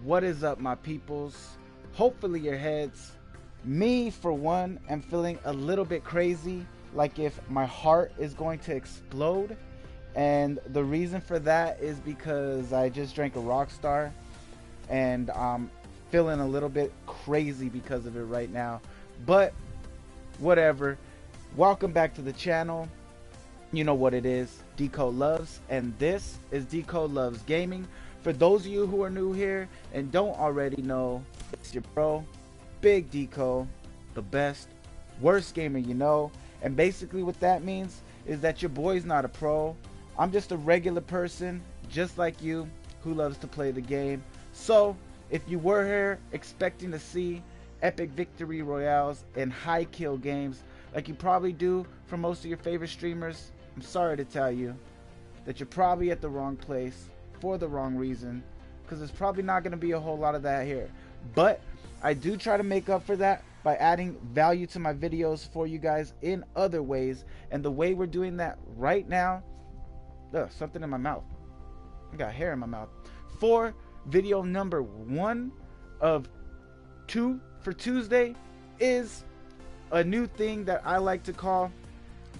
What is up, my peoples? Hopefully your heads. Me, for one, am feeling a little bit crazy, like if my heart is going to explode. And the reason for that is because I just drank a Rockstar and I'm feeling a little bit crazy because of it right now. But whatever. Welcome back to the channel. You know what it is, Decode Loves, and this is Decode Loves Gaming. For those of you who are new here and don't already know, it's your bro, Big Decode, the best, worst gamer you know. And basically what that means is that your boy's not a pro. I'm just a regular person, just like you, who loves to play the game. So, if you were here expecting to see epic victory royales and high kill games like you probably do for most of your favorite streamers, I'm sorry to tell you that you're probably at the wrong place for the wrong reason, because there's probably not going to be a whole lot of that here. But I do try to make up for that by adding value to my videos for you guys in other ways. And the way we're doing that right now, something in my mouth. I got hair in my mouth. For video number 1 of 2 for Tuesday is a new thing that I like to call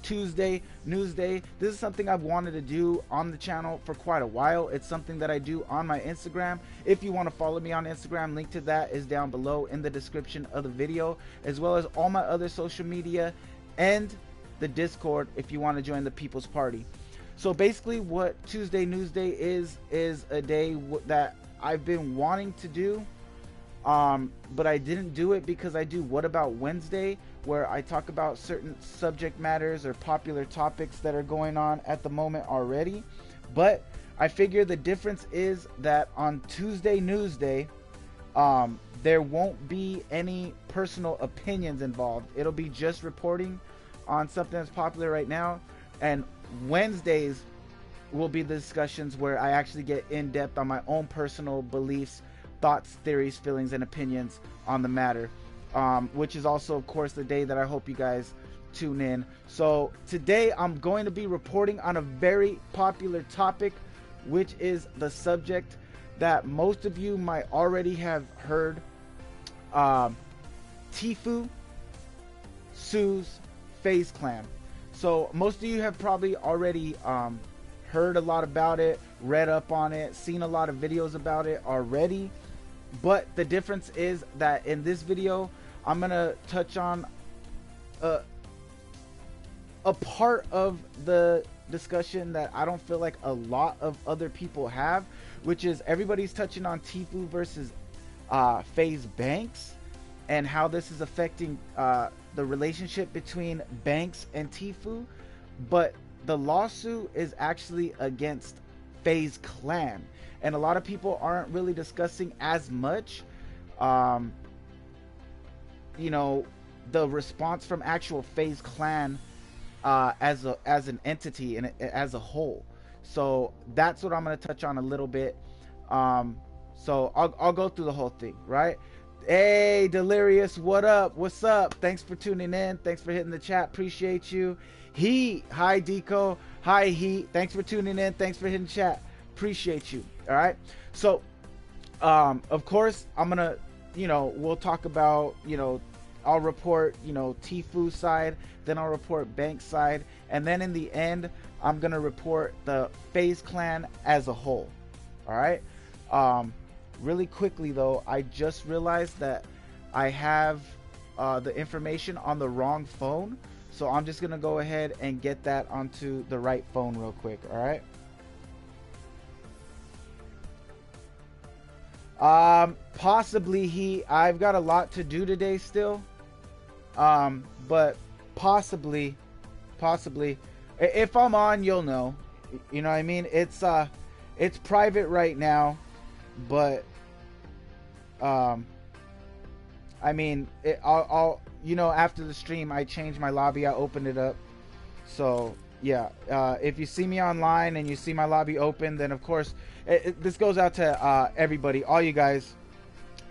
Tuesday News Day. This is something I've wanted to do on the channel for quite a while. It's something that I do on my Instagram. If you want to follow me on Instagram, link to that is down below in the description of the video, as well as all my other social media and the Discord if you want to join the People's Party. So basically what Tuesday News Day is a day that I've been wanting to do, but I didn't do it because I do What About Wednesday, where I talk about certain subject matters or popular topics that are going on at the moment already. But I figure the difference is that on Tuesday News Day, there won't be any personal opinions involved. It'll be just reporting on something that's popular right now. And Wednesdays will be the discussions where I actually get in depth on my own personal beliefs, thoughts, theories, feelings, and opinions on the matter, which is also, of course, the day that I hope you guys tune in. So today I'm going to be reporting on a very popular topic, which is the subject that most of you might already have heard. TFue sues Faze clan. So most of you have probably already heard a lot about it, read up on it, seen a lot of videos about it already. But the difference is that in this video, I'm gonna touch on a part of the discussion that I don't feel like a lot of other people have, which is everybody's touching on TFue versus Faze Banks and how this is affecting the relationship between Banks and TFue. But the lawsuit is actually against Faze clan, and a lot of people aren't really discussing as much you know, the response from actual Faze clan as an entity and as a whole. So that's what I'm going to touch on a little bit. So I'll go through the whole thing, right? Hey Delirious, what up? What's up? Thanks for tuning in. Thanks for hitting the chat. Appreciate you. Heat, hi Deco. Hi Heat. Thanks for tuning in. Thanks for hitting chat. Appreciate you. All right. So of course I'm gonna, you know, we'll talk about, you know, I'll report, you know, TFue side, then I'll report Bank side, and then in the end I'm gonna report the Faze clan as a whole. All right. Really quickly though, I just realized that I have the information on the wrong phone, so I'm just gonna go ahead and get that onto the right phone real quick. All right. Possibly I've got a lot to do today still, but possibly if I'm on, you'll know. You know what I mean? It's private right now, but I mean, I'll you know, after the stream I changed my lobby, I opened it up. So yeah, if you see me online and you see my lobby open, then of course this goes out to everybody, all you guys.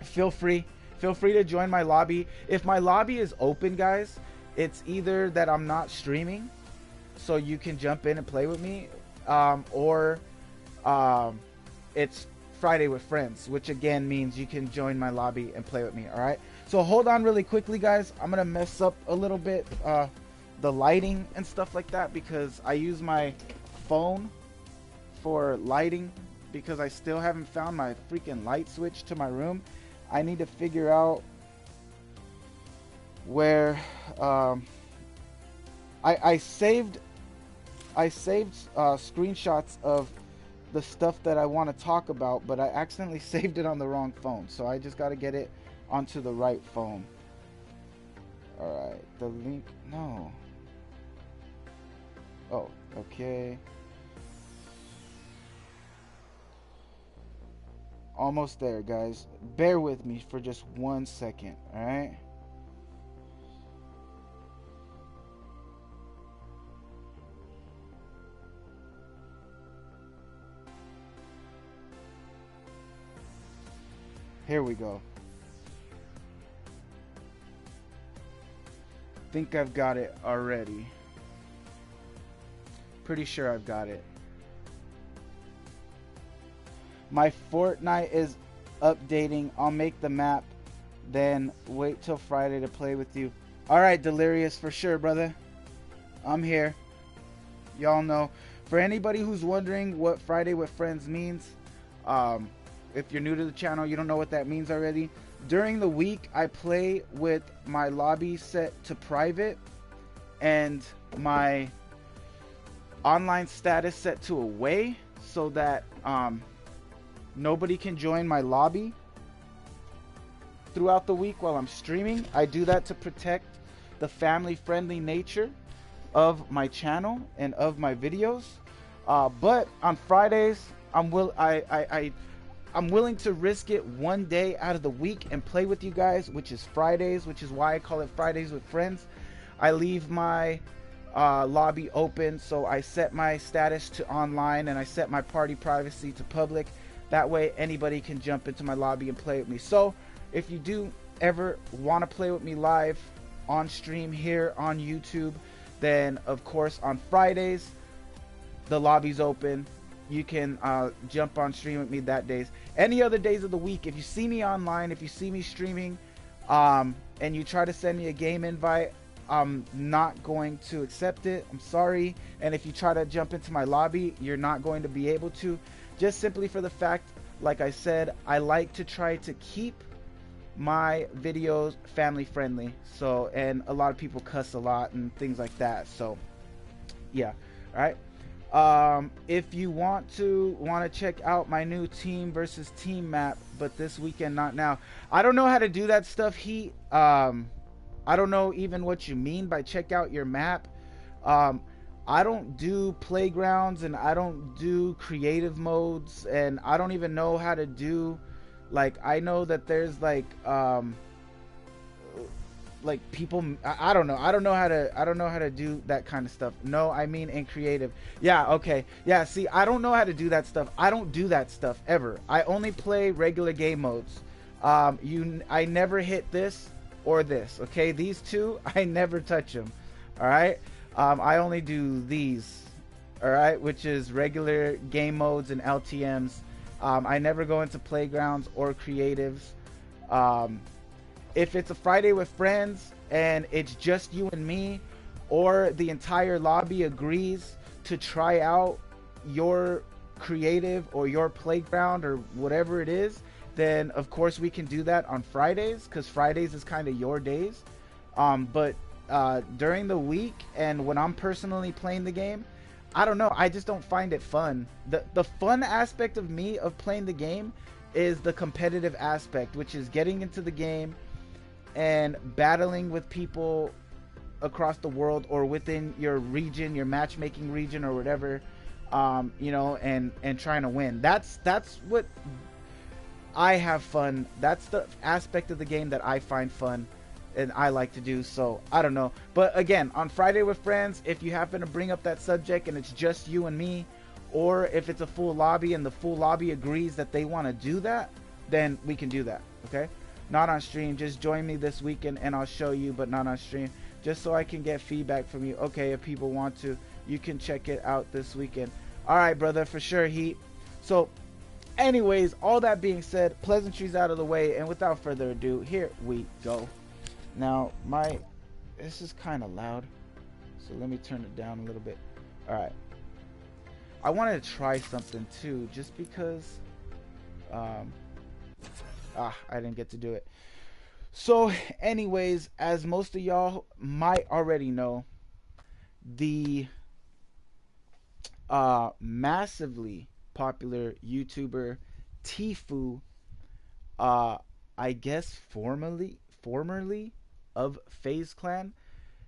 Feel free to join my lobby. If my lobby is open, guys, it's either that I'm not streaming, so you can jump in and play with me, or it's Friday with friends, which again means you can join my lobby and play with me. All right, so hold on really quickly, guys. I'm gonna mess up a little bit the lighting and stuff like that, because I use my phone for lighting, because I still haven't found my freaking light switch to my room. I need to figure out where I saved screenshots of the stuff that I want to talk about, but I accidentally saved it on the wrong phone, so I just got to get it onto the right phone. All right, the link, no. Oh, okay. Almost there, guys. Bear with me for just 1 second, all right? Here we go. Think I've got it already. Pretty sure I've got it. My Fortnite is updating. I'll make the map, then wait till Friday to play with you. Alright, Delirious, for sure, brother. I'm here. Y'all know. For anybody who's wondering what Friday with Friends means, if you're new to the channel, you don't know what that means already. During the week, I play with my lobby set to private and my online status set to away, so that nobody can join my lobby throughout the week while I'm streaming. I do that to protect the family-friendly nature of my channel and of my videos. But on Fridays, I'm willing to risk it one day out of the week and play with you guys, which is Fridays, which is why I call it Fridays with Friends. I leave my lobby open, so I set my status to online and I set my party privacy to public. That way anybody can jump into my lobby and play with me. So if you do ever want to play with me live on stream here on YouTube, then of course on Fridays the lobby's open. You can jump on stream with me that days. Any other days of the week, if you see me online, if you see me streaming, and you try to send me a game invite, I'm not going to accept it. I'm sorry. And if you try to jump into my lobby, you're not going to be able to. Just simply for the fact, like I said, I like to try to keep my videos family friendly. So, and a lot of people cuss a lot and things like that. So, yeah. All right. If you want to check out my new team versus team map, but this weekend, not now. I don't know how to do that stuff. I don't know even what you mean by check out your map. I don't do playgrounds and I don't do creative modes, and I don't even know how to do, like, I know that there's like people, I don't know how to do that kind of stuff. No, I mean in creative. Yeah, okay. Yeah, see, I don't know how to do that stuff. I don't do that stuff ever. I only play regular game modes. I never hit this or this, okay? These two, I never touch them. All right? I only do these, all right, which is regular game modes and LTMs. I never go into playgrounds or creatives. If it's a Friday with Friends and it's just you and me, or the entire lobby agrees to try out your creative or your playground or whatever it is, then of course we can do that on Fridays, because Fridays is kind of your days. But during the week and when I'm personally playing the game, I don't know, I just don't find it fun. The fun aspect of me of playing the game is the competitive aspect, which is getting into the game and battling with people across the world or within your region, your matchmaking region or whatever, you know, and trying to win. That's what I have fun. That's the aspect of the game that I find fun and I like to do. So I don't know, but again, on Friday with Friends, if you happen to bring up that subject and it's just you and me, or if it's a full lobby and the full lobby agrees that they want to do that, then we can do that. Okay, not on stream, just join me this weekend and I'll show you, but not on stream, just so I can get feedback from you. Okay, if people want to, you can check it out this weekend. All right, brother, for sure, Heat. So Anyways, all that being said, pleasantries out of the way, and without further ado, here we go. Now, this is kind of loud, so let me turn it down a little bit. All right. I wanted to try something too, just because I didn't get to do it. So anyways, as most of y'all might already know, the massively popular YouTuber TFue, I guess formerly of Faze Clan,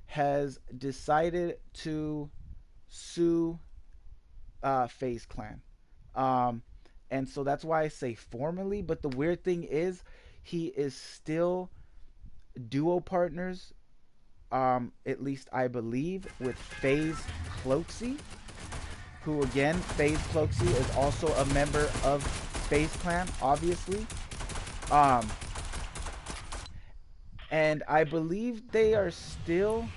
has decided to sue Faze Clan. And so that's why I say formerly, but the weird thing is he is still duo partners, at least I believe, with Faze Cloaksy, who again, Faze Cloaksy is also a member of Faze Clan, obviously. And I believe they are still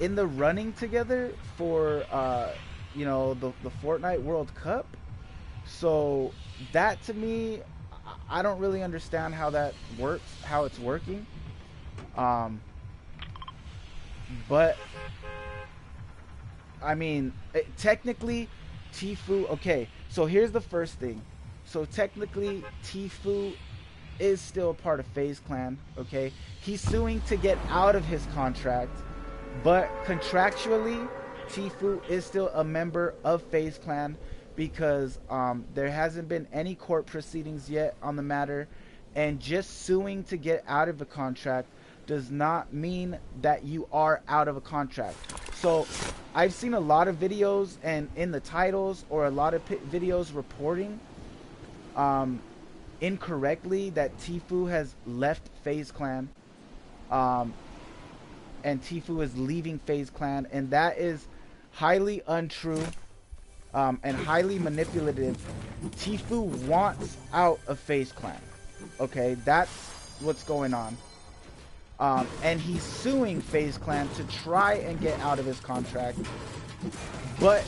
in the running together for you know, the Fortnite World Cup. So that, to me, I don't really understand how that works, how it's working. But I mean, technically TFue, okay, so here's the first thing. So technically TFue is still a part of Faze Clan, okay? He's suing to get out of his contract, but contractually TFue is still a member of Faze Clan, because there hasn't been any court proceedings yet on the matter, and just suing to get out of a contract does not mean that you are out of a contract. So I've seen a lot of videos and in the titles, or a lot of videos reporting incorrectly that TFue has left Faze Clan, and TFue is leaving Faze Clan, and that is highly untrue and highly manipulative. TFue wants out of Faze Clan, okay? That's what's going on. And he's suing Faze Clan to try and get out of his contract, but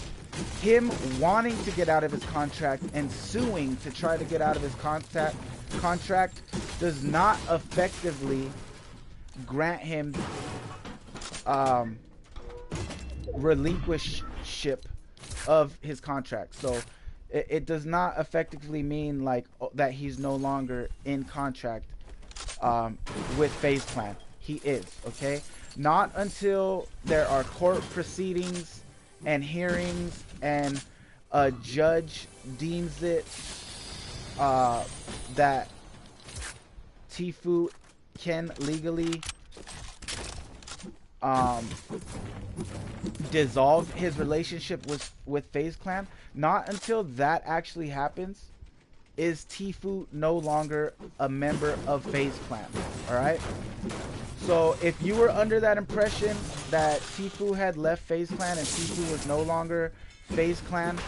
him wanting to get out of his contract and suing to try to get out of his contract does not effectively grant him relinquishment of his contract. So it does not effectively mean like that he's no longer in contract with Faze Clan. He is, okay? Not until there are court proceedings and hearings and a judge deems it that TFue can legally dissolve his relationship with Faze Clan. Not until that actually happens is TFue no longer a member of Faze Clan. Alright? So if you were under that impression that TFue had left Faze Clan and TFue was no longer Faze Clan,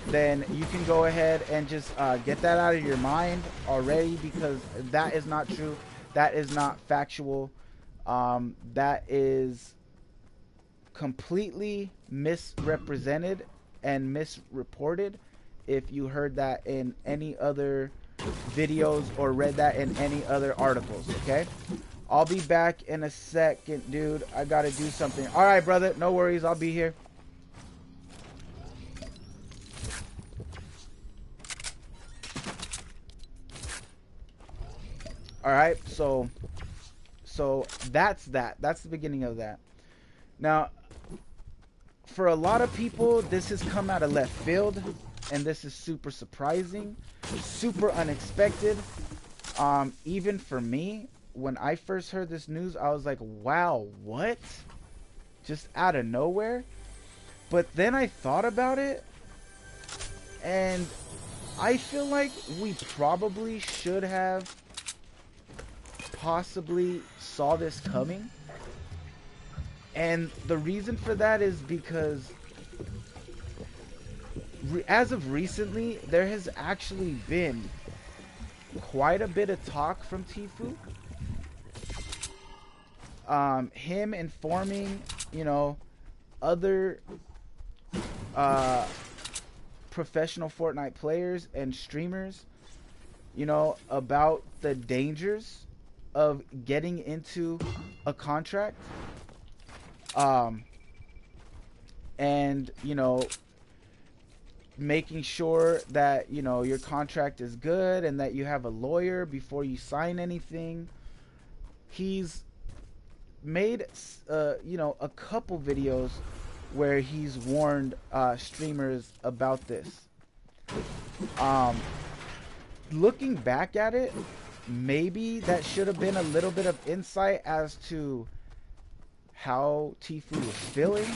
then you can go ahead and just get that out of your mind already, because that is not true. That is not factual. That is completely misrepresented and misreported. If you heard that in any other videos or read that in any other articles, okay? I'll be back in a second, dude. I gotta do something. All right, brother. No worries. I'll be here. All right. So that's that. That's the beginning of that. Now, for a lot of people, this has come out of left field, and this is super surprising, super unexpected. Even for me, when I first heard this news, I was like, wow, what? Just out of nowhere? But then I thought about it, and I feel like we probably should have possibly saw this coming. And the reason for that is because as of recently, there has actually been quite a bit of talk from TFue. Him informing, you know, other professional Fortnite players and streamers, you know, about the dangers of getting into a contract. And, you know, making sure that, you know, your contract is good and that you have a lawyer before you sign anything. He's made, you know, a couple videos where he's warned streamers about this. Looking back at it, maybe that should have been a little bit of insight as to how TFue was feeling,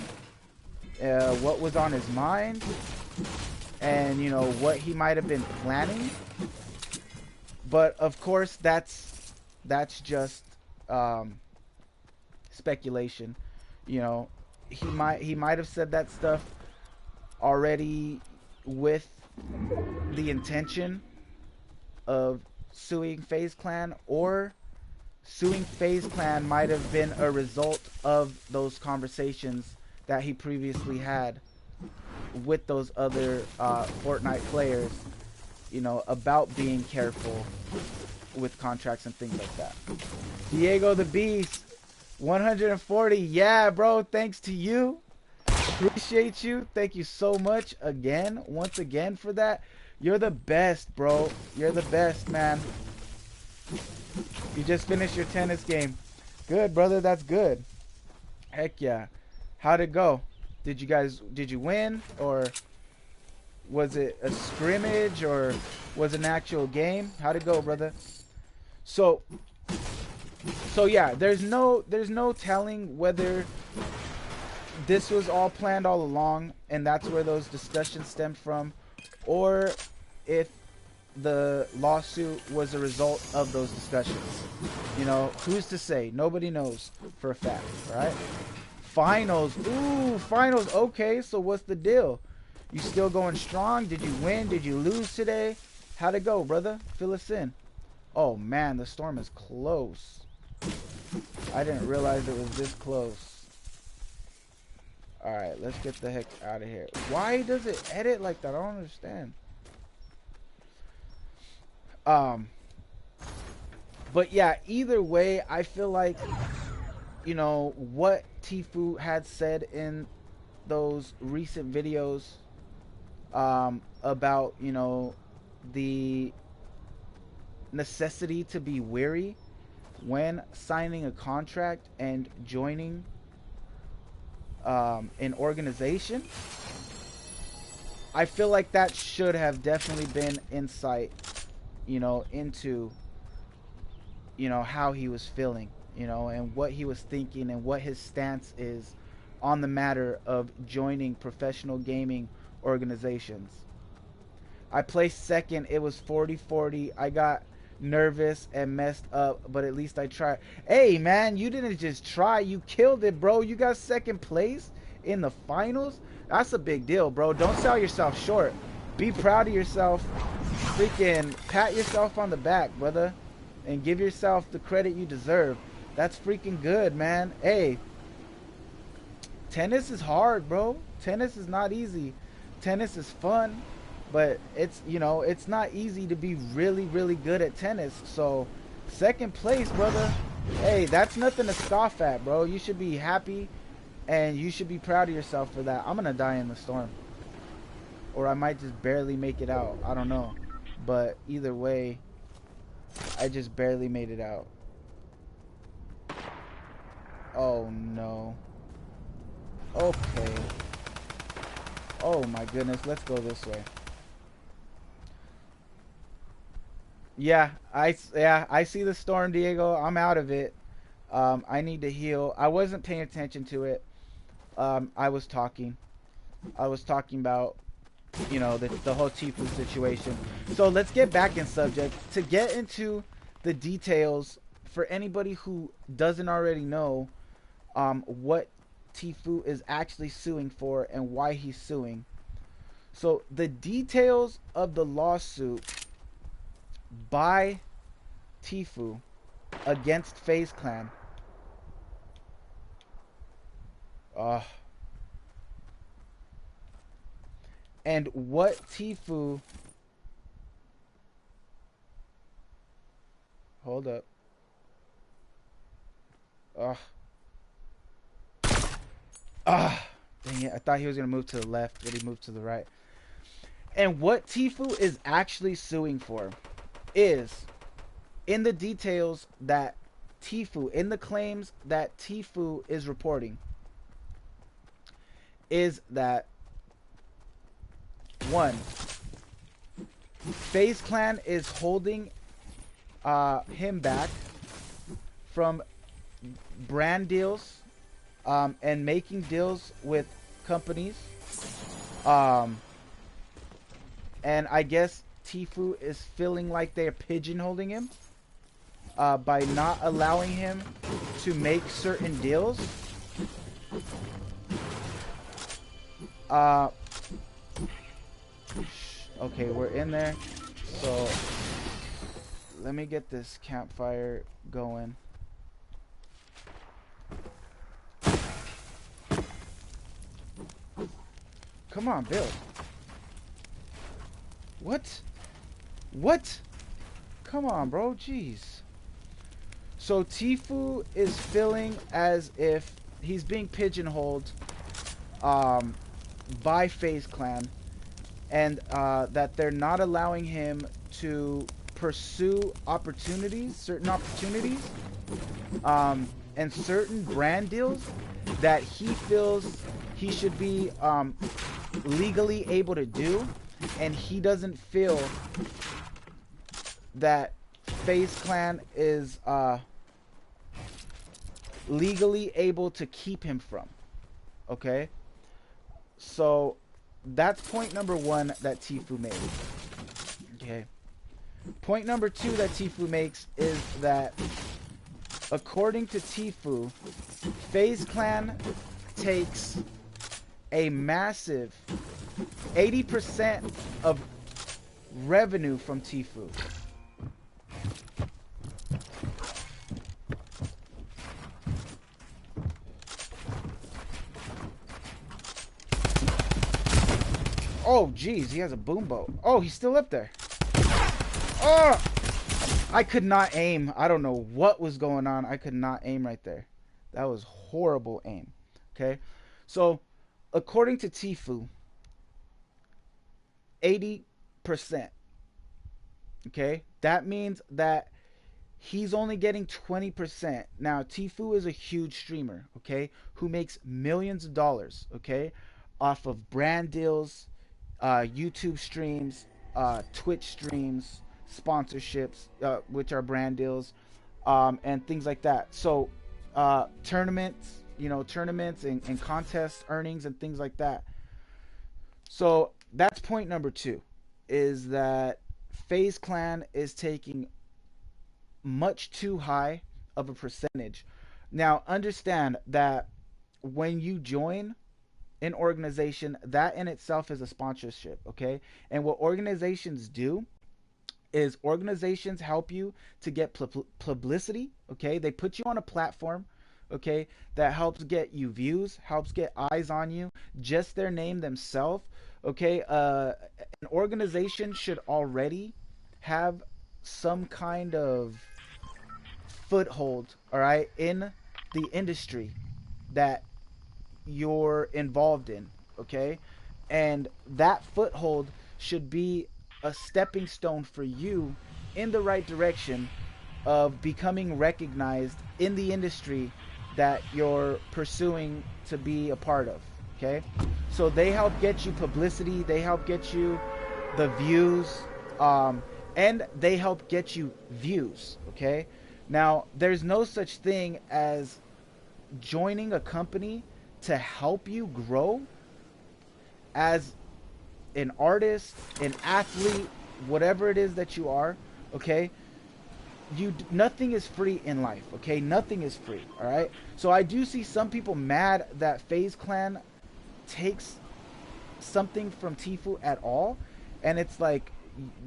what was on his mind, and, you know, what he might have been planning. But of course, that's just speculation. You know, he might have said that stuff already with the intention of suing Faze Clan, or suing Faze Clan might have been a result of those conversations that he previously had with those other Fortnite players, you know, about being careful with contracts and things like that. Diego the Beast, 140. Yeah, bro, thanks to you. Appreciate you. Thank you so much again, once again, for that. You're the best, bro. You're the best, man. You just finished your tennis game. Good, brother. That's good. Heck yeah. How'd it go? Did you win? Or was it a scrimmage? Or was it an actual game? How'd it go, brother? So yeah, there's no telling whether this was all planned all along and that's where those discussions stemmed from, or if the lawsuit was a result of those discussions. You know, who's to say? Nobody knows for a fact, right? Finals. Ooh, finals. Okay, so what's the deal? You still going strong? Did you win? Did you lose today? How'd it go, brother? Fill us in. Oh man, the storm is close. I didn't realize it was this close. Alright, let's get the heck out of here. Why does it edit like that? I don't understand. But yeah, either way, I feel like, you know, what TFue had said in those recent videos about, you know, the necessity to be wary when signing a contract and joining an organization. I feel like that should have definitely been insight, you know, into, you know, how he was feeling, you know, and what he was thinking and what his stance is on the matter of joining professional gaming organizations. I placed second. It was 40-40. I got nervous and messed up, but at least I tried. Hey man, you didn't just try, you killed it, bro. You got second place in the finals. That's a big deal, bro. Don't sell yourself short. Be proud of yourself. Freaking pat yourself on the back, brother, and give yourself the credit you deserve. That's freaking good, man. Hey, tennis is hard, bro. Tennis is not easy. Tennis is fun, but it's, you know, it's not easy to be really, really good at tennis. So second place, brother. Hey, that's nothing to scoff at, bro. You should be happy and you should be proud of yourself for that. I'm gonna die in the storm, or I might just barely make it out. I don't know, but either way, I just barely made it out. Oh no. Okay. Oh my goodness, let's go this way. Yeah, I see the storm, Diego. I'm out of it. I need to heal. I wasn't paying attention to it. I was talking about, you know, the whole TFue situation. So let's get back in subject to get into the details for anybody who doesn't already know what TFue is actually suing for and why he's suing. So the details of the lawsuit by TFue against Faze Clan. And what TFue... Hold up. Ugh. Ah, dang it. I thought he was going to move to the left, but he moved to the right. And what TFue is actually suing for is, in the details that TFue, in the claims that TFue is reporting, is that, one, FaZe Clan is holding him back from brand deals and making deals with companies. And I guess TFue is feeling like they're pigeonholing him by not allowing him to make certain deals. Okay, we're in there. So let me get this campfire going. Come on, build. What? What? Come on, bro. Jeez. So TFue is feeling as if he's being pigeonholed by FaZe Clan, and that they're not allowing him to pursue opportunities, certain opportunities, and certain brand deals that he feels he should be legally able to do, and he doesn't feel that FaZe Clan is legally able to keep him from. Okay? So that's point number one that TFue made. Okay. Point number two that TFue makes is that, according to TFue, FaZe Clan takes a massive 80% of revenue from TFue. Oh, geez, he has a boom boat. Oh, he's still up there. Oh! I could not aim. I don't know what was going on. I could not aim right there. That was horrible aim. Okay? So, according to TFue, 80%. Okay? That means that he's only getting 20%. Now, TFue is a huge streamer, okay, who makes millions of dollars, okay, off of brand deals, YouTube streams, Twitch streams, sponsorships, which are brand deals, and things like that. So, tournaments, you know, tournaments and contest earnings and things like that. So that's point number two, is that FaZe Clan is taking much too high of a percentage. Now, understand that when you join an organization, that in itself is a sponsorship, okay? And what organizations do is organizations help you to get publicity, okay? They put you on a platform, okay, that helps get you views, helps get eyes on you, just their name themselves, okay? An organization should already have some kind of foothold, all right, in the industry that you're involved in, okay? And that foothold should be a stepping stone for you in the right direction of becoming recognized in the industry that you're pursuing to be a part of, okay? So they help get you publicity, they help get you the views, and they help get you views, okay? Now, there's no such thing as joining a company to help you grow as an artist, an athlete, whatever it is that you are, okay? Nothing is free in life, okay? Nothing is free, all right? So I do see some people mad that FaZe Clan takes something from TFue at all, and it's like,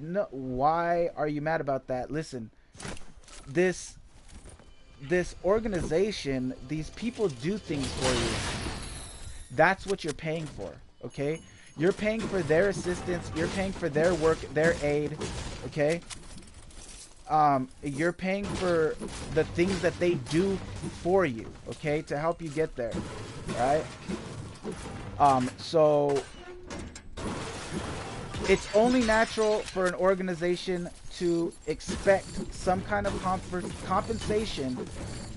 no, why are you mad about that? Listen, this organization, these people do things for you. That's what you're paying for, okay? You're paying for their assistance. You're paying for their work, their aid. Okay. You're paying for the things that they do for you. Okay, to help you get there. Right. So it's only natural for an organization to expect some kind of compensation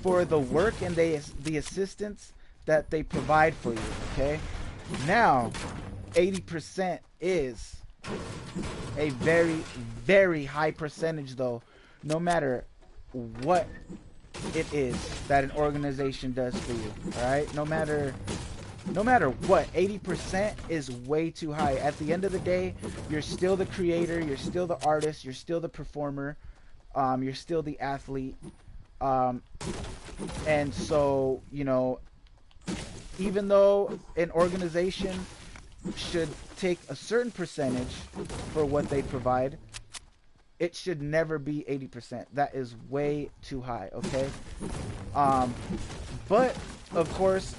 for the work and the assistance that they provide for you. Okay. Now, 80% is a very, very high percentage, though, no matter what it is that an organization does for you. All right, no matter what, 80% is way too high. At the end of the day, you're still the creator, you're still the artist, you're still the performer, you're still the athlete, and so, you know, even though an organization should take a certain percentage for what they provide, it should never be 80%. That is way too high. Okay. But of course,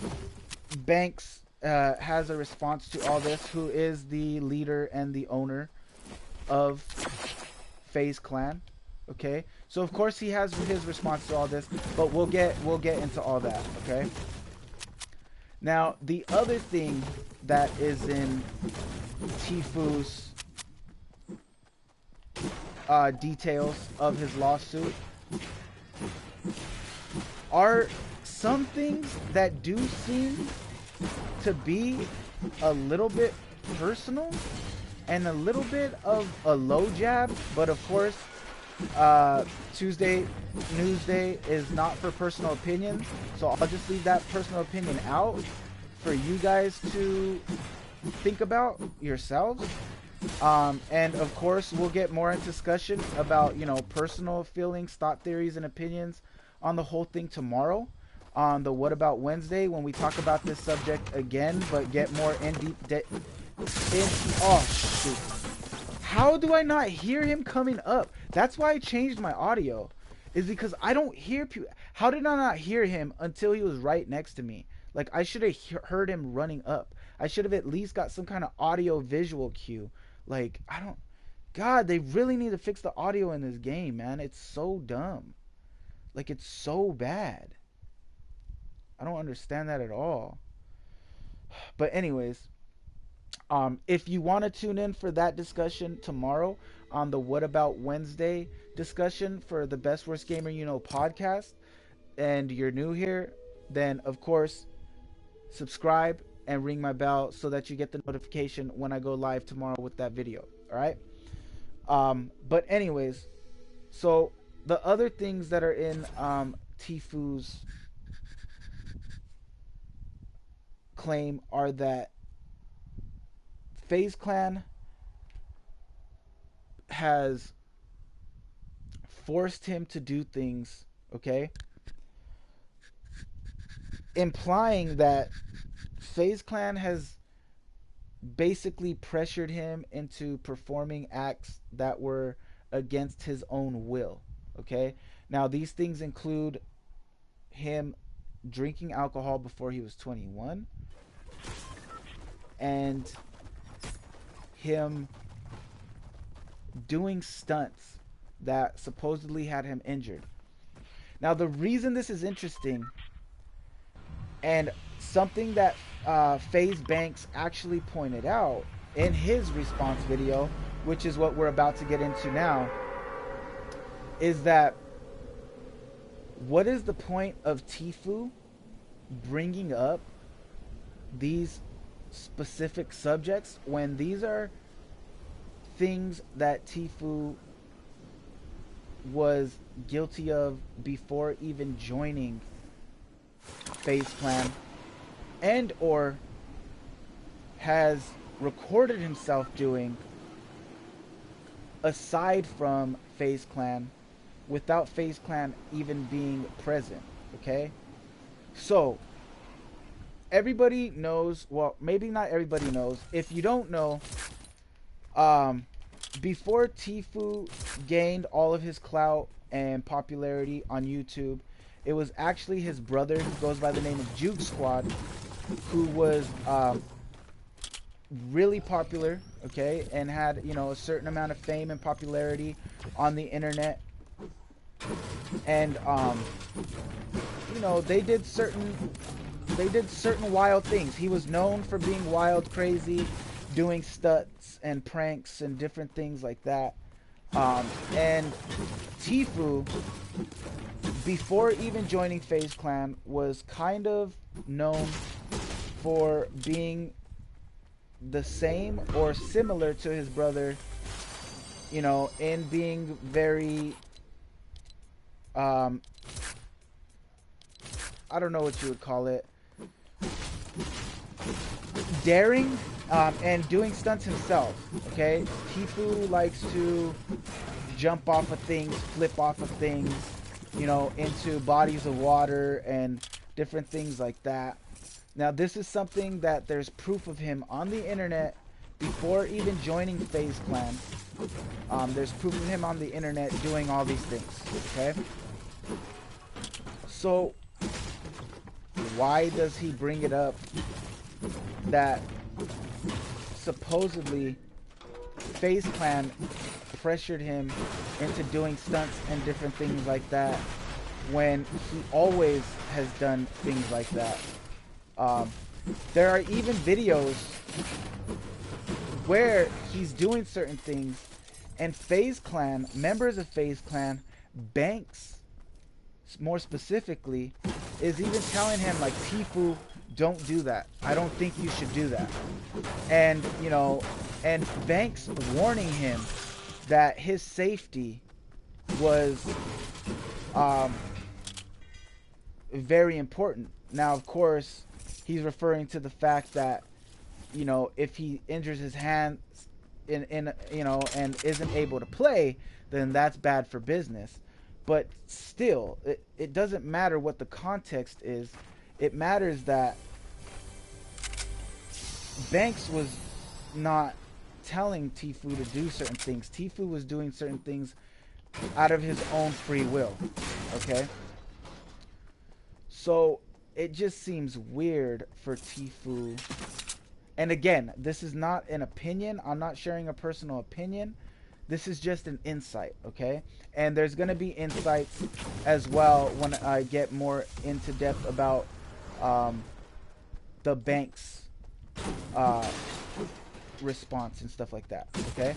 Banks has a response to all this, who is the leader and the owner of Faze Clan. Okay, so of course he has his response to all this, but we'll get into all that. Okay. Now, the other thing that is in TFue's details of his lawsuit are some things that do seem to be a little bit personal and a little bit of a low jab, but of course, Tuesday Newsday is not for personal opinion, so I'll just leave that personal opinion out for you guys to think about yourselves. And of course, we'll get more into discussion about, you know, personal feelings, thought theories, and opinions on the whole thing tomorrow on the What About Wednesday, when we talk about this subject again, but get more in deep. Oh shoot! How do I not hear him coming up? That's why I changed my audio, is because I don't hear people. How did I not hear him until he was right next to me? Like, I should have heard him running up. I should have at least got some kind of audio visual cue. Like, I don't... God, they really need to fix the audio in this game, man. It's so dumb. Like, it's so bad. I don't understand that at all. But anyways, if you want to tune in for that discussion tomorrow on the What About Wednesday discussion for the Best Worst Gamer You Know podcast, and you're new here, then of course subscribe and ring my bell so that you get the notification when I go live tomorrow with that video. All right. But anyways, so the other things that are in TFue's claim are that Faze Clan has forced him to do things, okay, implying that Faze Clan has basically pressured him into performing acts that were against his own will. Okay, now these things include him drinking alcohol before he was 21, and him doing stunts that supposedly had him injured. Now, the reason this is interesting, and something that Faze Banks actually pointed out in his response video, which is what we're about to get into now, is that what is the point of TFue bringing up these specific subjects when these are things that TFue was guilty of before even joining Faze Clan, and or has recorded himself doing aside from Faze Clan, without Faze Clan even being present. Okay, so everybody knows, well, maybe not everybody knows. If you don't know, before TFue gained all of his clout and popularity on YouTube, it was actually his brother, who goes by the name of Juke Squad, who was really popular, okay, and had, you know, a certain amount of fame and popularity on the internet. And you know, they did certain wild things. He was known for being wild, crazy, doing stunts and pranks and different things like that. And TFue, before even joining Faze Clan, was kind of known for being the same or similar to his brother, you know, in being very, I don't know what you would call it, daring, and doing stunts himself, okay? TFue likes to jump off of things, flip off of things, you know, into bodies of water and different things like that. Now, this is something that there's proof of him on the internet before even joining Faze Clan. There's proof of him on the internet doing all these things, okay? So, why does he bring it up that supposedly Faze Clan pressured him into doing stunts and different things like that when he always has done things like that? There are even videos where he's doing certain things, and Faze Clan, members of Faze Clan, Banks more specifically, is even telling him, like, TFue, don't do that. I don't think you should do that. And, you know, and Banks warning him that his safety was very important. Now, of course, he's referring to the fact that, you know, if he injures his hand in you know, and isn't able to play, then that's bad for business. But still, it doesn't matter what the context is. It matters that Banks was not telling TFue to do certain things. TFue was doing certain things out of his own free will, okay? So it just seems weird for TFue. And again, this is not an opinion. I'm not sharing a personal opinion. This is just an insight, okay? And there's going to be insights as well when I get more into depth about the Banks response and stuff like that, okay?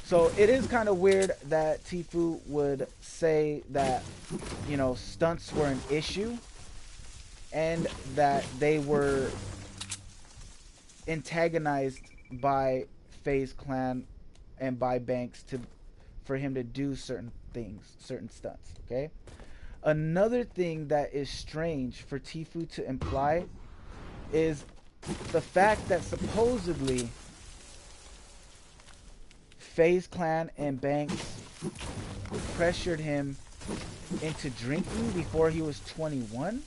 So it is kind of weird that TFue would say that, you know, stunts were an issue and that they were antagonized by Faze Clan and by Banks for him to do certain things, certain stunts, okay? Another thing that is strange for TFue to imply is the fact that supposedly Faze Clan and Banks pressured him into drinking before he was 21,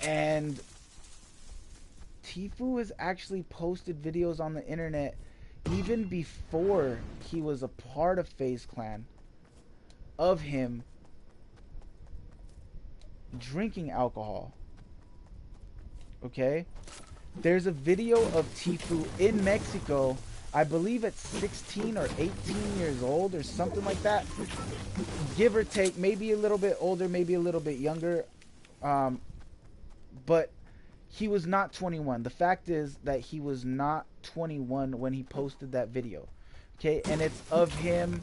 and TFue has actually posted videos on the internet even before he was a part of Faze Clan of him drinking alcohol. Okay? There's a video of TFue in Mexico, I believe at 16 or 18 years old or something like that. Give or take, maybe a little bit older, maybe a little bit younger. But he was not 21. The fact is that he was not 21 when he posted that video. Okay, and it's of him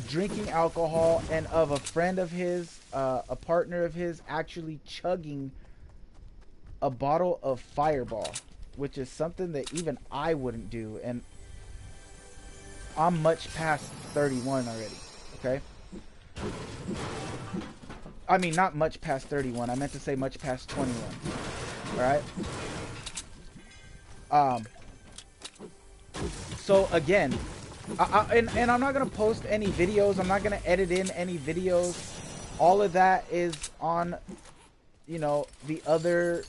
drinking alcohol and of a friend of his, a partner of his, actually chugging a bottle of Fireball, which is something that even I wouldn't do, and I'm much past 31 already, okay? I mean, not much past 31. I meant to say much past 21. Alright? So, again, and I'm not going to post any videos. I'm not going to edit in any videos. All of that is on, you know, the other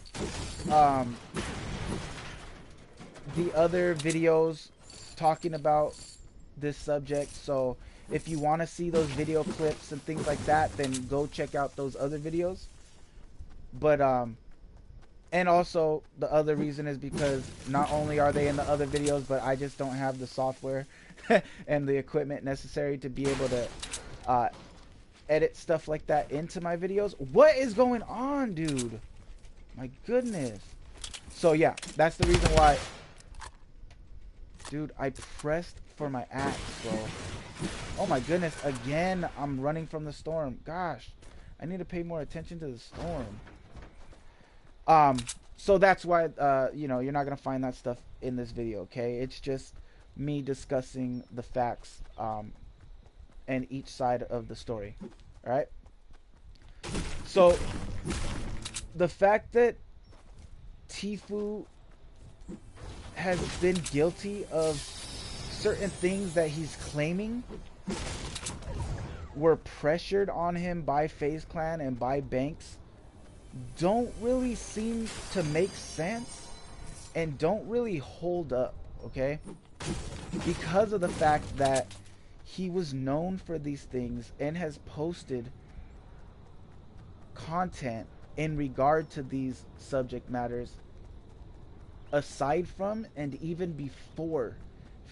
videos talking about this subject. So if you want to see those video clips and things like that, then go check out those other videos. But And also, the other reason is because not only are they in the other videos, but I just don't have the software and the equipment necessary to be able to edit stuff like that into my videos. What is going on, dude? My goodness. So yeah, that's the reason why. Dude, I pressed for my axe, bro. Oh my goodness, again, I'm running from the storm. Gosh, I need to pay more attention to the storm. So that's why, you know, you're not gonna find that stuff in this video, okay? It's just me discussing the facts, and each side of the story, alright? So, the fact that TFue has been guilty of certain things that he's claiming were pressured on him by FaZe Clan and by Banks don't really seem to make sense and don't really hold up, okay? Because of the fact that he was known for these things and has posted content in regard to these subject matters aside from and even before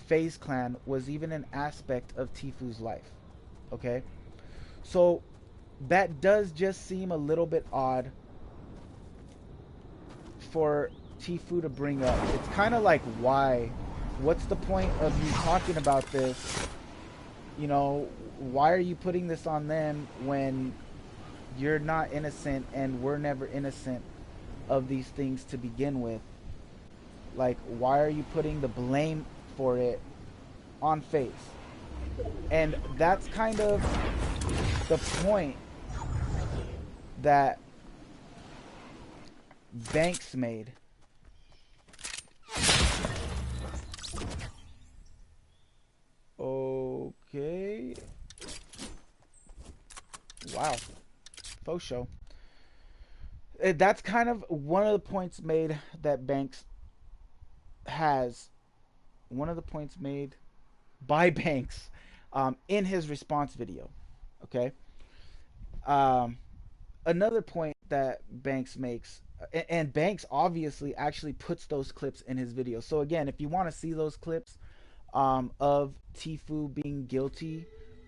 FaZe Clan was even an aspect of TFue's life, okay? So that does just seem a little bit odd for TFue to bring up. It's kind of like, why? What's the point of you talking about this? You know, why are you putting this on them when you're not innocent and we're never innocent of these things to begin with? Like, why are you putting the blame for it on FaZe? And that's kind of the point that Banks made. Okay. Wow. Faux show. That's kind of one of the points made that Banks has. One of the points made by Banks in his response video. Okay. Another point that Banks makes, and Banks obviously actually puts those clips in his video. So again, if you want to see those clips of TFue being guilty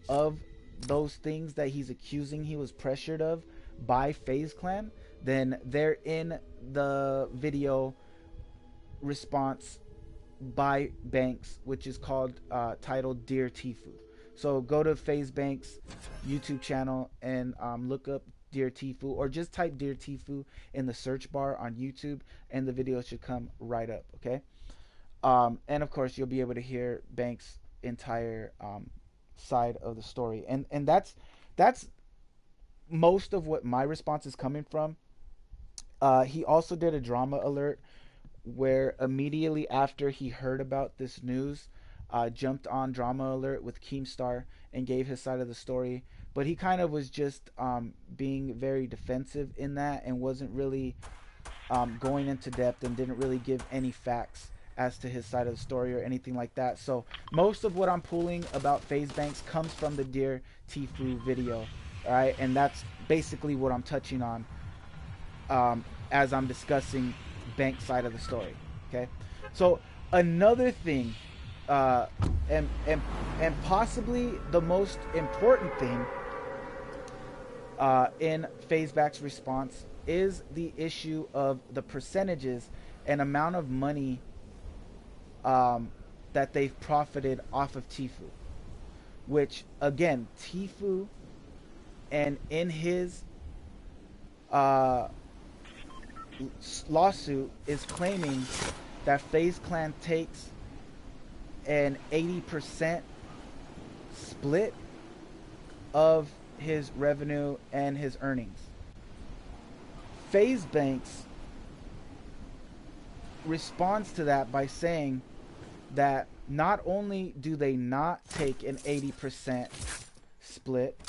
of those things that he's accusing he was pressured of by FaZe Clan, then they're in the video response by Banks, which is called titled Dear TFue. So go to FaZe Banks YouTube channel and look up Dear TFue, or just type Dear TFue in the search bar on YouTube and the video should come right up, okay? And of course you'll be able to hear Banks' entire side of the story, and that's most of what my response is coming from. He also did a drama alert where immediately after he heard about this news, jumped on drama alert with Keemstar and gave his side of the story, but he kind of was just being very defensive in that and wasn't really going into depth and didn't really give any facts as to his side of the story or anything like that. So most of what I'm pulling about FaZe Banks comes from the Dear TFue video, alright? And that's basically what I'm touching on as I'm discussing Banks' side of the story, okay? So another thing, and possibly the most important thing in FaZe Banks' response is the issue of the percentages and amount of money that they've profited off of TFue, which again, TFue, and in his lawsuit is claiming that FaZe Clan takes an 80% split of his revenue and his earnings. FaZe Banks responds to that by saying that not only do they not take an 80% split,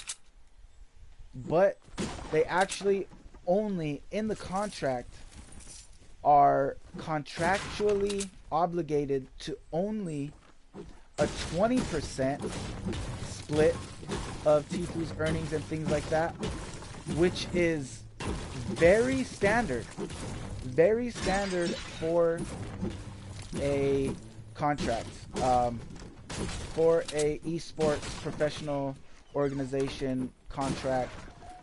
but they actually only in the contract are contractually obligated to only a 20% split of TFue's earnings and things like that, which is very standard very standard for a contract, for a esports professional organization contract.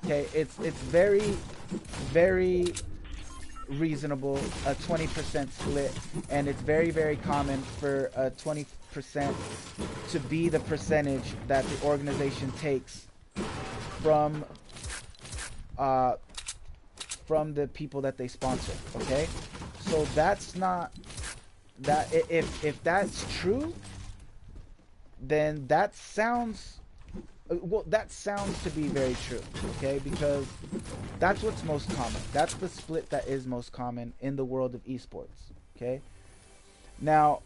Okay, it's very, very reasonable, a 20% split, and it's very, very common for a 20% to be the percentage that the organization takes from the people that they sponsor. Okay, so that's not that. If that's true, then that sounds well, that sounds to be very true. Okay, because that's what's most common. That's the split that is most common in the world of esports. Okay, now,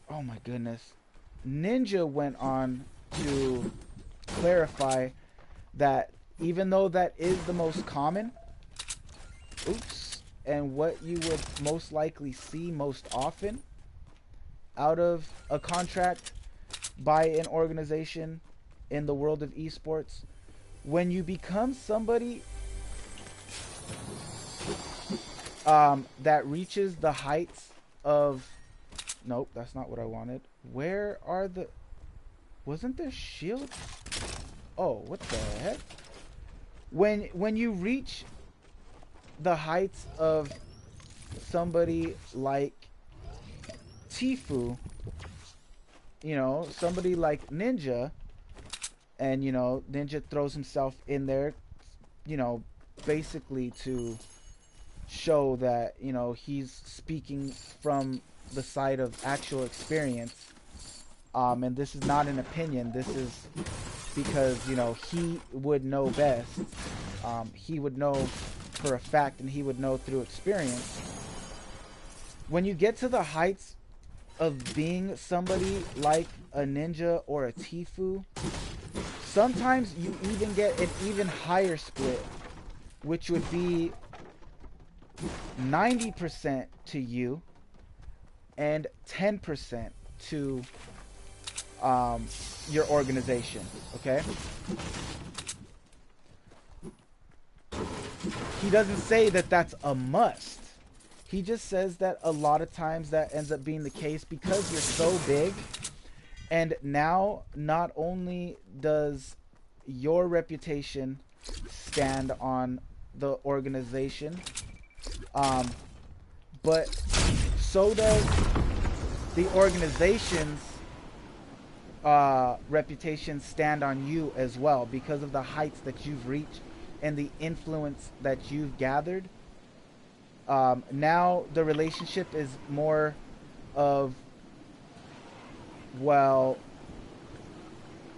oh my goodness, Ninja went on to clarify that even though that is the most common, oops, and what you would most likely see most often out of a contract by an organization in the world of esports, when you become somebody that reaches the heights of, nope, that's not what I wanted. Where are the, wasn't there shields? Oh, what the heck? When you reach the heights of somebody like TFue, you know, somebody like Ninja, and you know, Ninja throws himself in there, you know, basically to show that, you know, he's speaking from the side of actual experience, and this is not an opinion. This is because, you know, he would know best. He would know for a fact, and he would know through experience. When you get to the heights of being somebody like a Ninja or a TFue, sometimes you even get an even higher split, which would be 90% to you and 10% to your organization. Okay, he doesn't say that that's a must. He just says that a lot of times that ends up being the case because you're so big, and now not only does your reputation stand on the organization, but so does the organization's reputation stand on you as well, because of the heights that you've reached and the influence that you've gathered. Now the relationship is more of, well,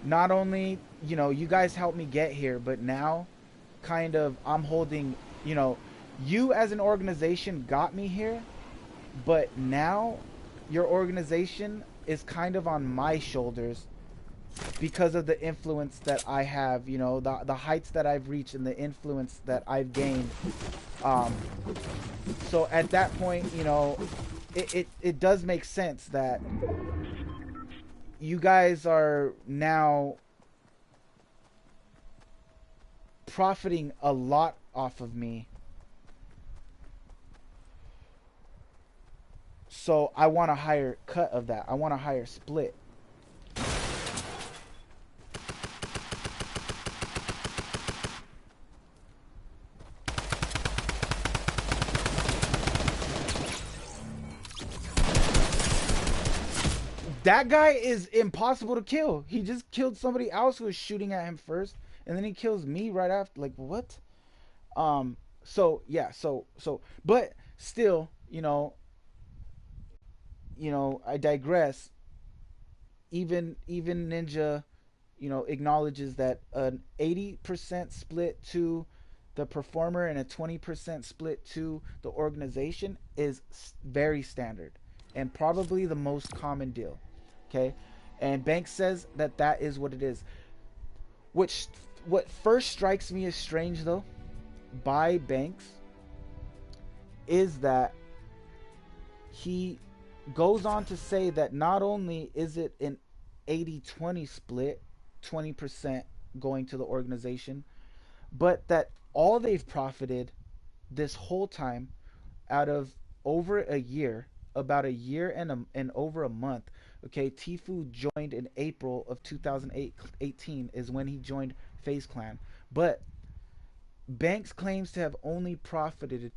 not only, you know, you guys helped me get here, but now kind of I'm holding, you know, you as an organization got me here, but now your organization is kind of on my shoulders because of the influence that I have, you know, the heights that I've reached and the influence that I've gained. So at that point, you know, it does make sense that you guys are now profiting a lot off of me. So I want a higher cut of that. I want a higher split. That guy is impossible to kill. He just killed somebody else who was shooting at him first, and then he kills me right after. Like, what? So yeah, but still, I digress. Even Ninja, acknowledges that an 80% split to the performer and a 20% split to the organization is very standard and probably the most common deal. Okay, and Banks says that that is what it is. What first strikes me as strange though, by Banks, is that he goes on to say that not only is it an 80-20 split, 20% going to the organization, but that all they've profited this whole time out of over a year, about a year and over a month. Okay, TFue joined in April of 2018 is when he joined Faze Clan. But Banks claims to have only profited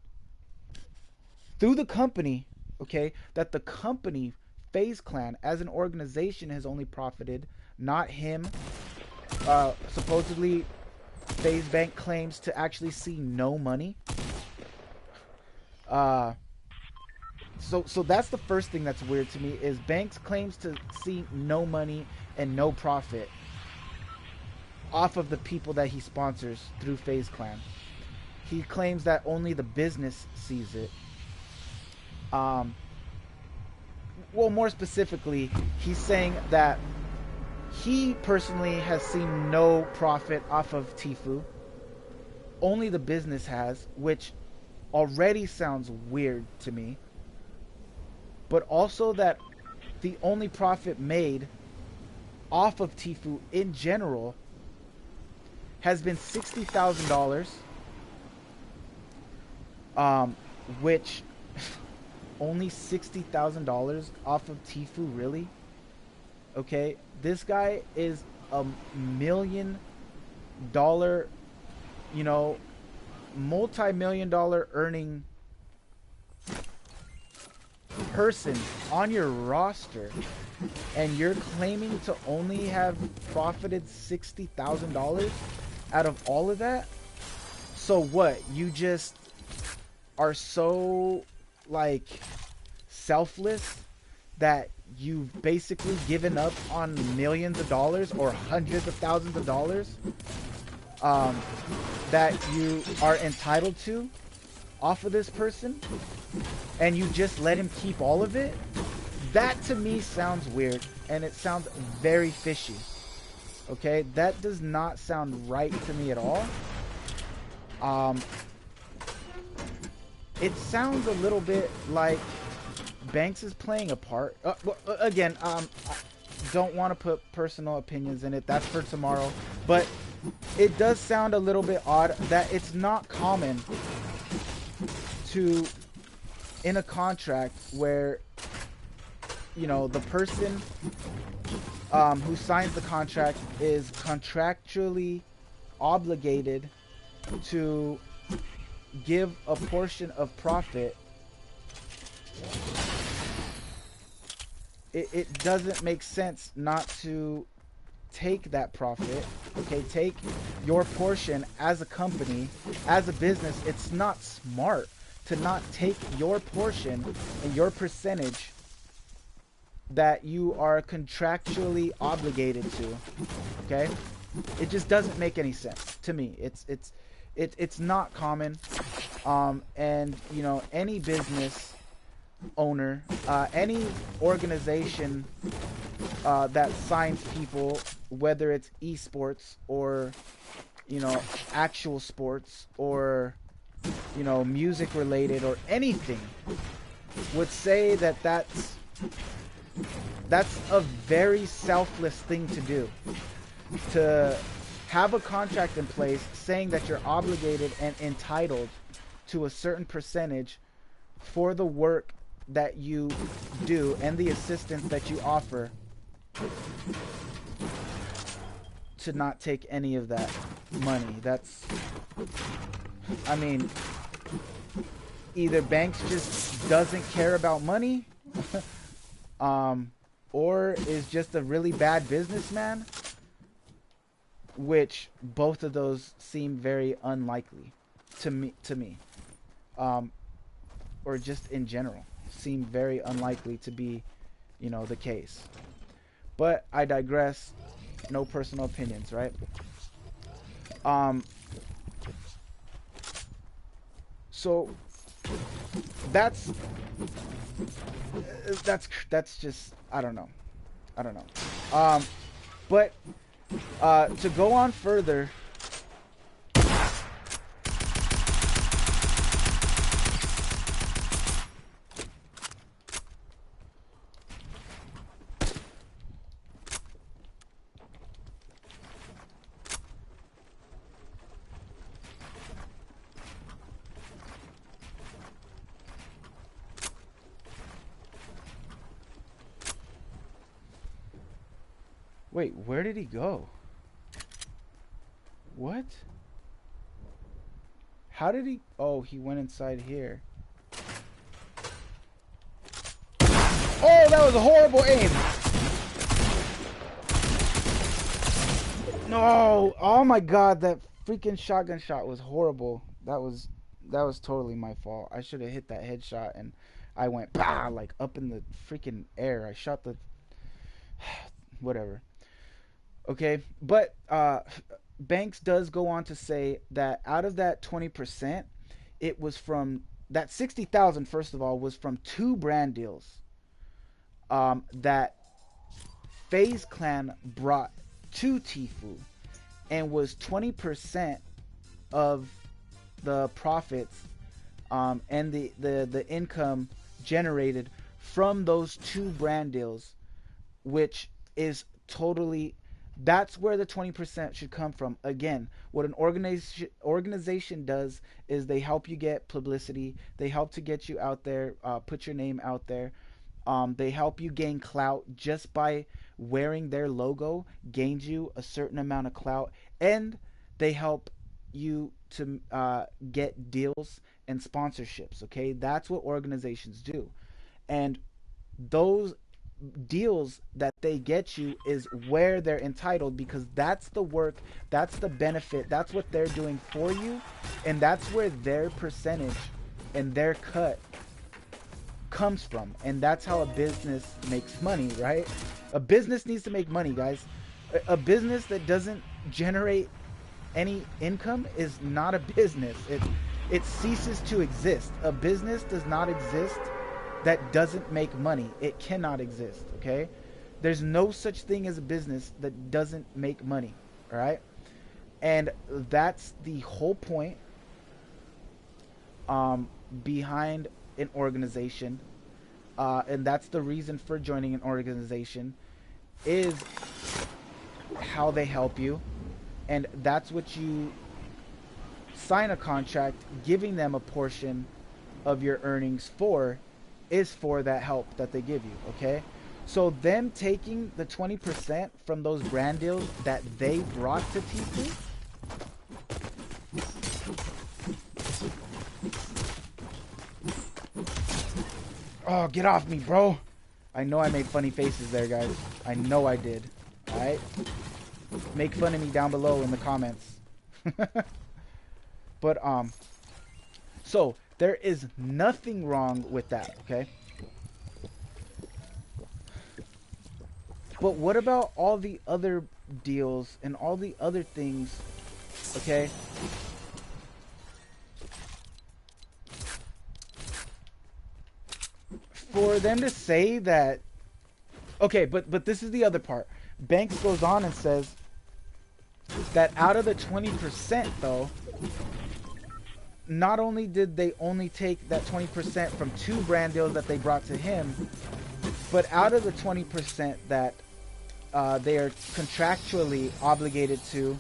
through the company, okay, that the company Faze Clan as an organization has only profited, not him. Supposedly Faze Bank claims to actually see no money. So that's the first thing that's weird to me is Banks claims to see no money and no profit off of the people that he sponsors through Faze Clan. He claims that only the business sees it. Well, more specifically, he's saying that he personally has seen no profit off of TFue. Only the business has, which already sounds weird to me. But also that the only profit made off of TFue in general has been $60,000, which only $60,000 off of TFue, really? Okay, this guy is a $1 million, you know, multi-million-dollar earning person on your roster, and you're claiming to only have profited $60,000 out of all of that? So what? You just are so like selfless that you've basically given up on millions of dollars or hundreds of thousands of dollars that you are entitled to off of this person, and you just let him keep all of it? That to me sounds weird, and it sounds very fishy. Okay, that does not sound right to me at all. It sounds a little bit like Banks is playing a part. Well, again, I don't want to put personal opinions in it. That's for tomorrow. But it does sound a little bit odd that it's not common to, in a contract where, you know, the person who signs the contract is contractually obligated to give a portion of profit. It doesn't make sense not to take that profit. Okay, take your portion as a company, as a business. It's not smart to not take your portion and your percentage that you are contractually obligated to. Okay, it just doesn't make any sense to me. It's not common. And you know, any business owner, any organization that signs people, whether it's esports or, you know, actual sports or, you know, music related or anything, would say that that's a very selfless thing to do, to have a contract in place saying that you're obligated and entitled to a certain percentage for the work that you do and the assistance that you offer, to not take any of that money. That's, I mean, either Banks just doesn't care about money or is just a really bad businessman, which both of those seem very unlikely to me, or just in general seem very unlikely to be, you know, the case. But I digress. No personal opinions, right? So that's just, I don't know. But to go on further, Wait, where did he go? What? How did he... Oh, he went inside here. Oh, that was a horrible aim. No. Oh my god, that freaking shotgun shot was horrible. That was totally my fault. I should have hit that headshot and I went bah, like up in the freaking air. I shot the whatever. Okay, but Banks does go on to say that out of that 20%, it was from that 60,000. First of all, was from 2 brand deals that FaZe Clan brought to TFue, and was 20% of the profits and the income generated from those 2 brand deals, which is totally... That's where the 20% should come from. Again, what an organization does is they help you get publicity. They help to get you out there, put your name out there. They help you gain clout just by wearing their logo, gains you a certain amount of clout, and they help you to get deals and sponsorships. Okay, that's what organizations do, and those deals that they get you is where they're entitled, because that's the work, that's the benefit, that's what they're doing for you, and that's where their percentage and their cut comes from. And that's how a business makes money, right? A business needs to make money, guys. A business that doesn't generate any income is not a business. It ceases to exist. A business does not exist that doesn't make money. It cannot exist, okay? There's no such thing as a business that doesn't make money, all right? And that's the whole point behind an organization, and that's the reason for joining an organization, is how they help you, and that's what you sign a contract giving them a portion of your earnings for, is for that help that they give you, okay? So them taking the 20% from those brand deals that they brought to TFue, oh, get off me, bro. I know I made funny faces there, guys. I know I did. Alright? Make fun of me down below in the comments. But, so, there is nothing wrong with that, okay? But what about all the other deals and all the other things, okay? For them to say that... Okay, but this is the other part. Banks goes on and says that out of the 20%, though, not only did they only take that 20% from 2 brand deals that they brought to him, but out of the 20% that they are contractually obligated to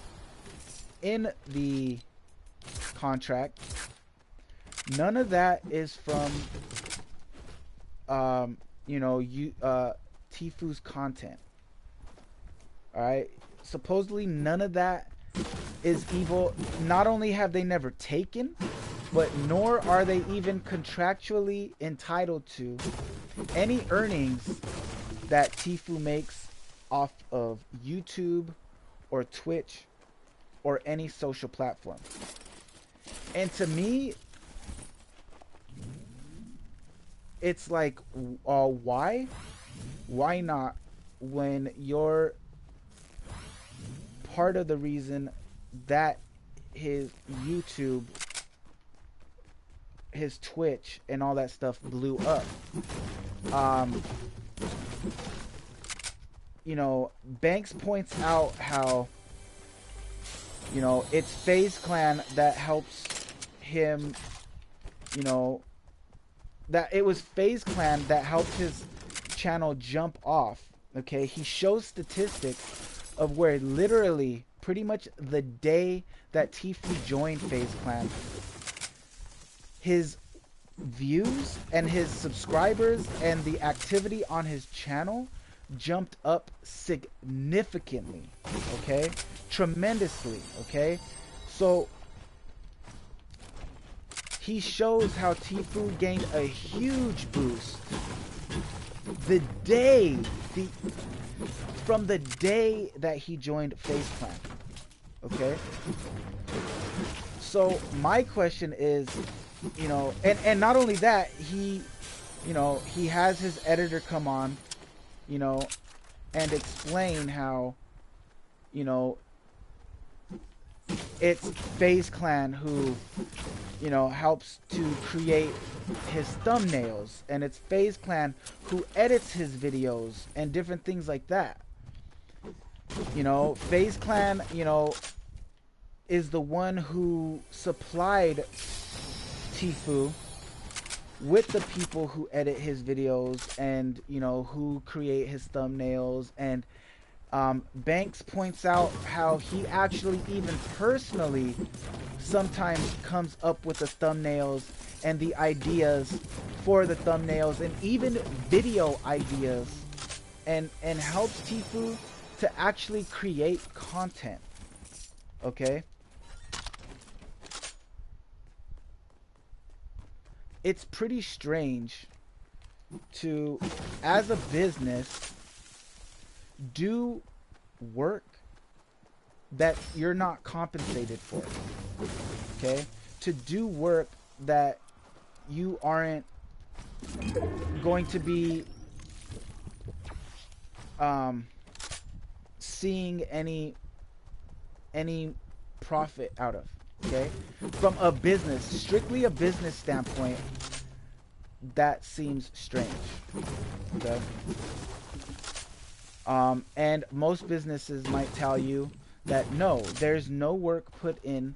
in the contract, none of that is from TFue's content. Alright? Supposedly none of that is evil. Not only have they never taken, but nor are they even contractually entitled to any earnings that TFue makes off of YouTube or Twitch or any social platform. And to me, it's like, why? Why not, when you're part of the reason that his YouTube, his Twitch, and all that stuff blew up? You know, Banks points out how, you know, it's FaZe Clan that helps him, you know, that it was FaZe Clan that helped his channel jump off. Okay, he shows statistics of where literally pretty much the day that TFue joined FaZe Clan, his views and his subscribers and the activity on his channel jumped up significantly, okay? Tremendously, okay? So he shows how TFue gained a huge boost from the day that he joined Faze Clan, okay? So my question is, you know, and not only that, he, you know, he has his editor come on, you know, and explain how, you know, it's Faze Clan who, you know, helps to create his thumbnails, and it's Faze Clan who edits his videos and different things like that. You know, Faze Clan, you know, is the one who supplied TFue with the people who edit his videos and, you know, who create his thumbnails. And Banks points out how he actually even personally sometimes comes up with the thumbnails and the ideas for the thumbnails and even video ideas, and helps TFue to actually create content, okay? It's pretty strange to, as a business, do work that you're not compensated for, okay? To do work that you aren't going to be seeing any profit out of, okay? From a business, strictly a business standpoint, that seems strange, okay? And most businesses might tell you that no, there's no work put in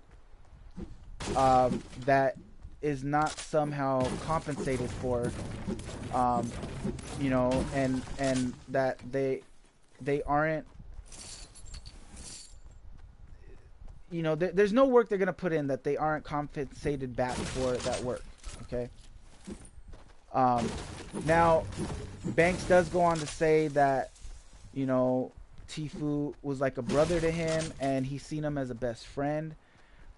that is not somehow compensated for, you know, and that they aren't, you know, there's no work they're gonna put in that they aren't compensated back for that work, okay? Now, Banks does go on to say that, you know, TFue was like a brother to him, and he's seen him as a best friend,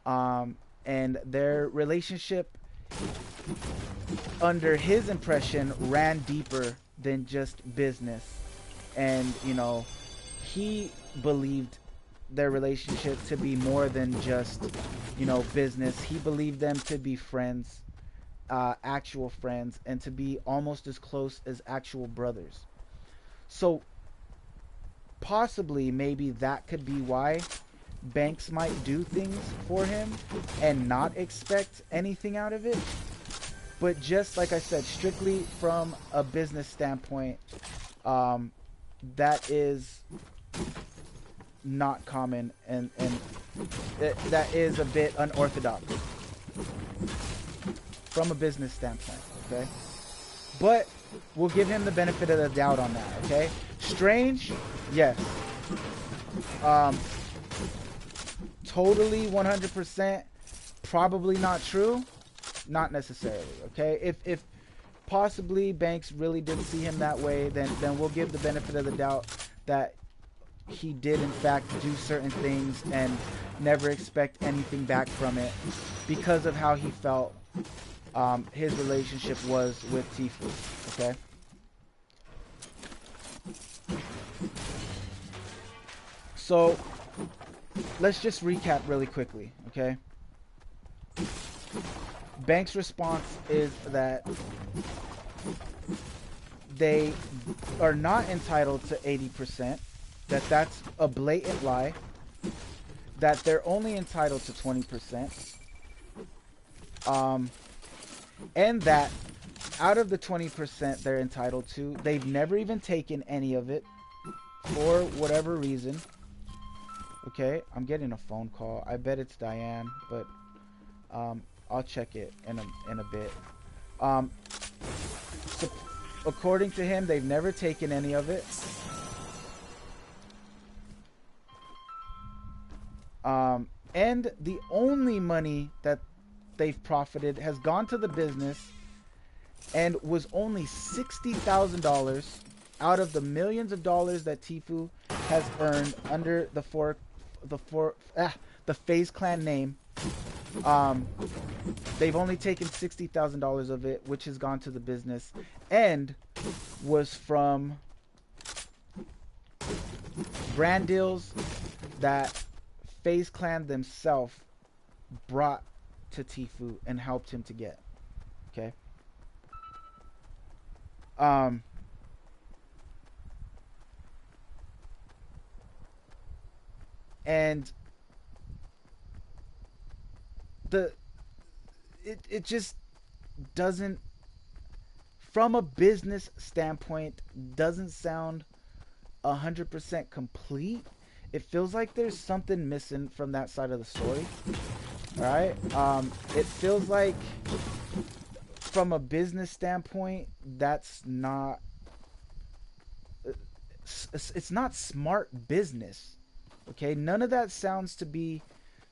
and their relationship, under his impression, ran deeper than just business. And, you know, he believed their relationship to be more than just, you know, business. He believed them to be friends, actual friends, and to be almost as close as actual brothers. So possibly, maybe that could be why Banks might do things for him and not expect anything out of it. But just like I said, strictly from a business standpoint, that is not common, and that is a bit unorthodox from a business standpoint, okay? But we'll give him the benefit of the doubt on that, okay? Strange, yes. Totally 100% probably not true, not necessarily, okay? If possibly Banks really did see him that way, then we'll give the benefit of the doubt that he did in fact do certain things and never expect anything back from it because of how he felt his relationship was with TFue, okay? So let's just recap really quickly, okay? Banks' response is that they are not entitled to 80%, that's a blatant lie, that they're only entitled to 20%, and that out of the 20% they're entitled to, they've never even taken any of it for whatever reason. Okay, I'm getting a phone call. I bet it's Diane, but I'll check it in a bit. So according to him, they've never taken any of it. And the only money that they've profited has gone to the business and was only $60,000 out of the millions of dollars that TFue has earned under the Faze Clan name, they've only taken $60,000 of it, which has gone to the business, and was from brand deals that Faze Clan themselves brought to TFue and helped him to get. Okay. And it just doesn't, from a business standpoint, doesn't sound 100% complete. It feels like there's something missing from that side of the story. All right. It feels like, from a business standpoint, that's not. It's not smart business. Okay, none of that sounds to be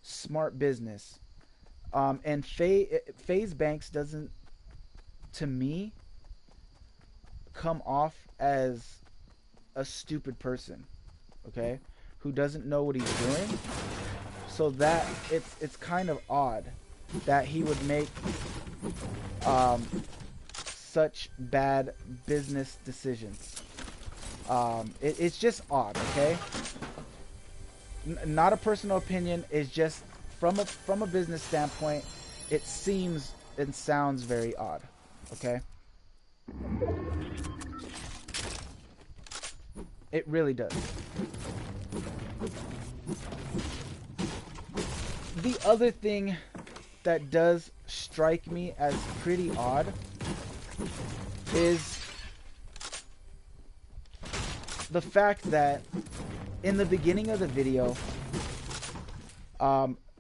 smart business. And Faze Banks doesn't, to me, come off as a stupid person, okay, who doesn't know what he's doing. So that it's kind of odd that he would make such bad business decisions. It's just odd, okay? Not a personal opinion. It's just from a business standpoint, it seems and sounds very odd, okay? It really does. The other thing that does strike me as pretty odd is the fact that in the beginning of the video,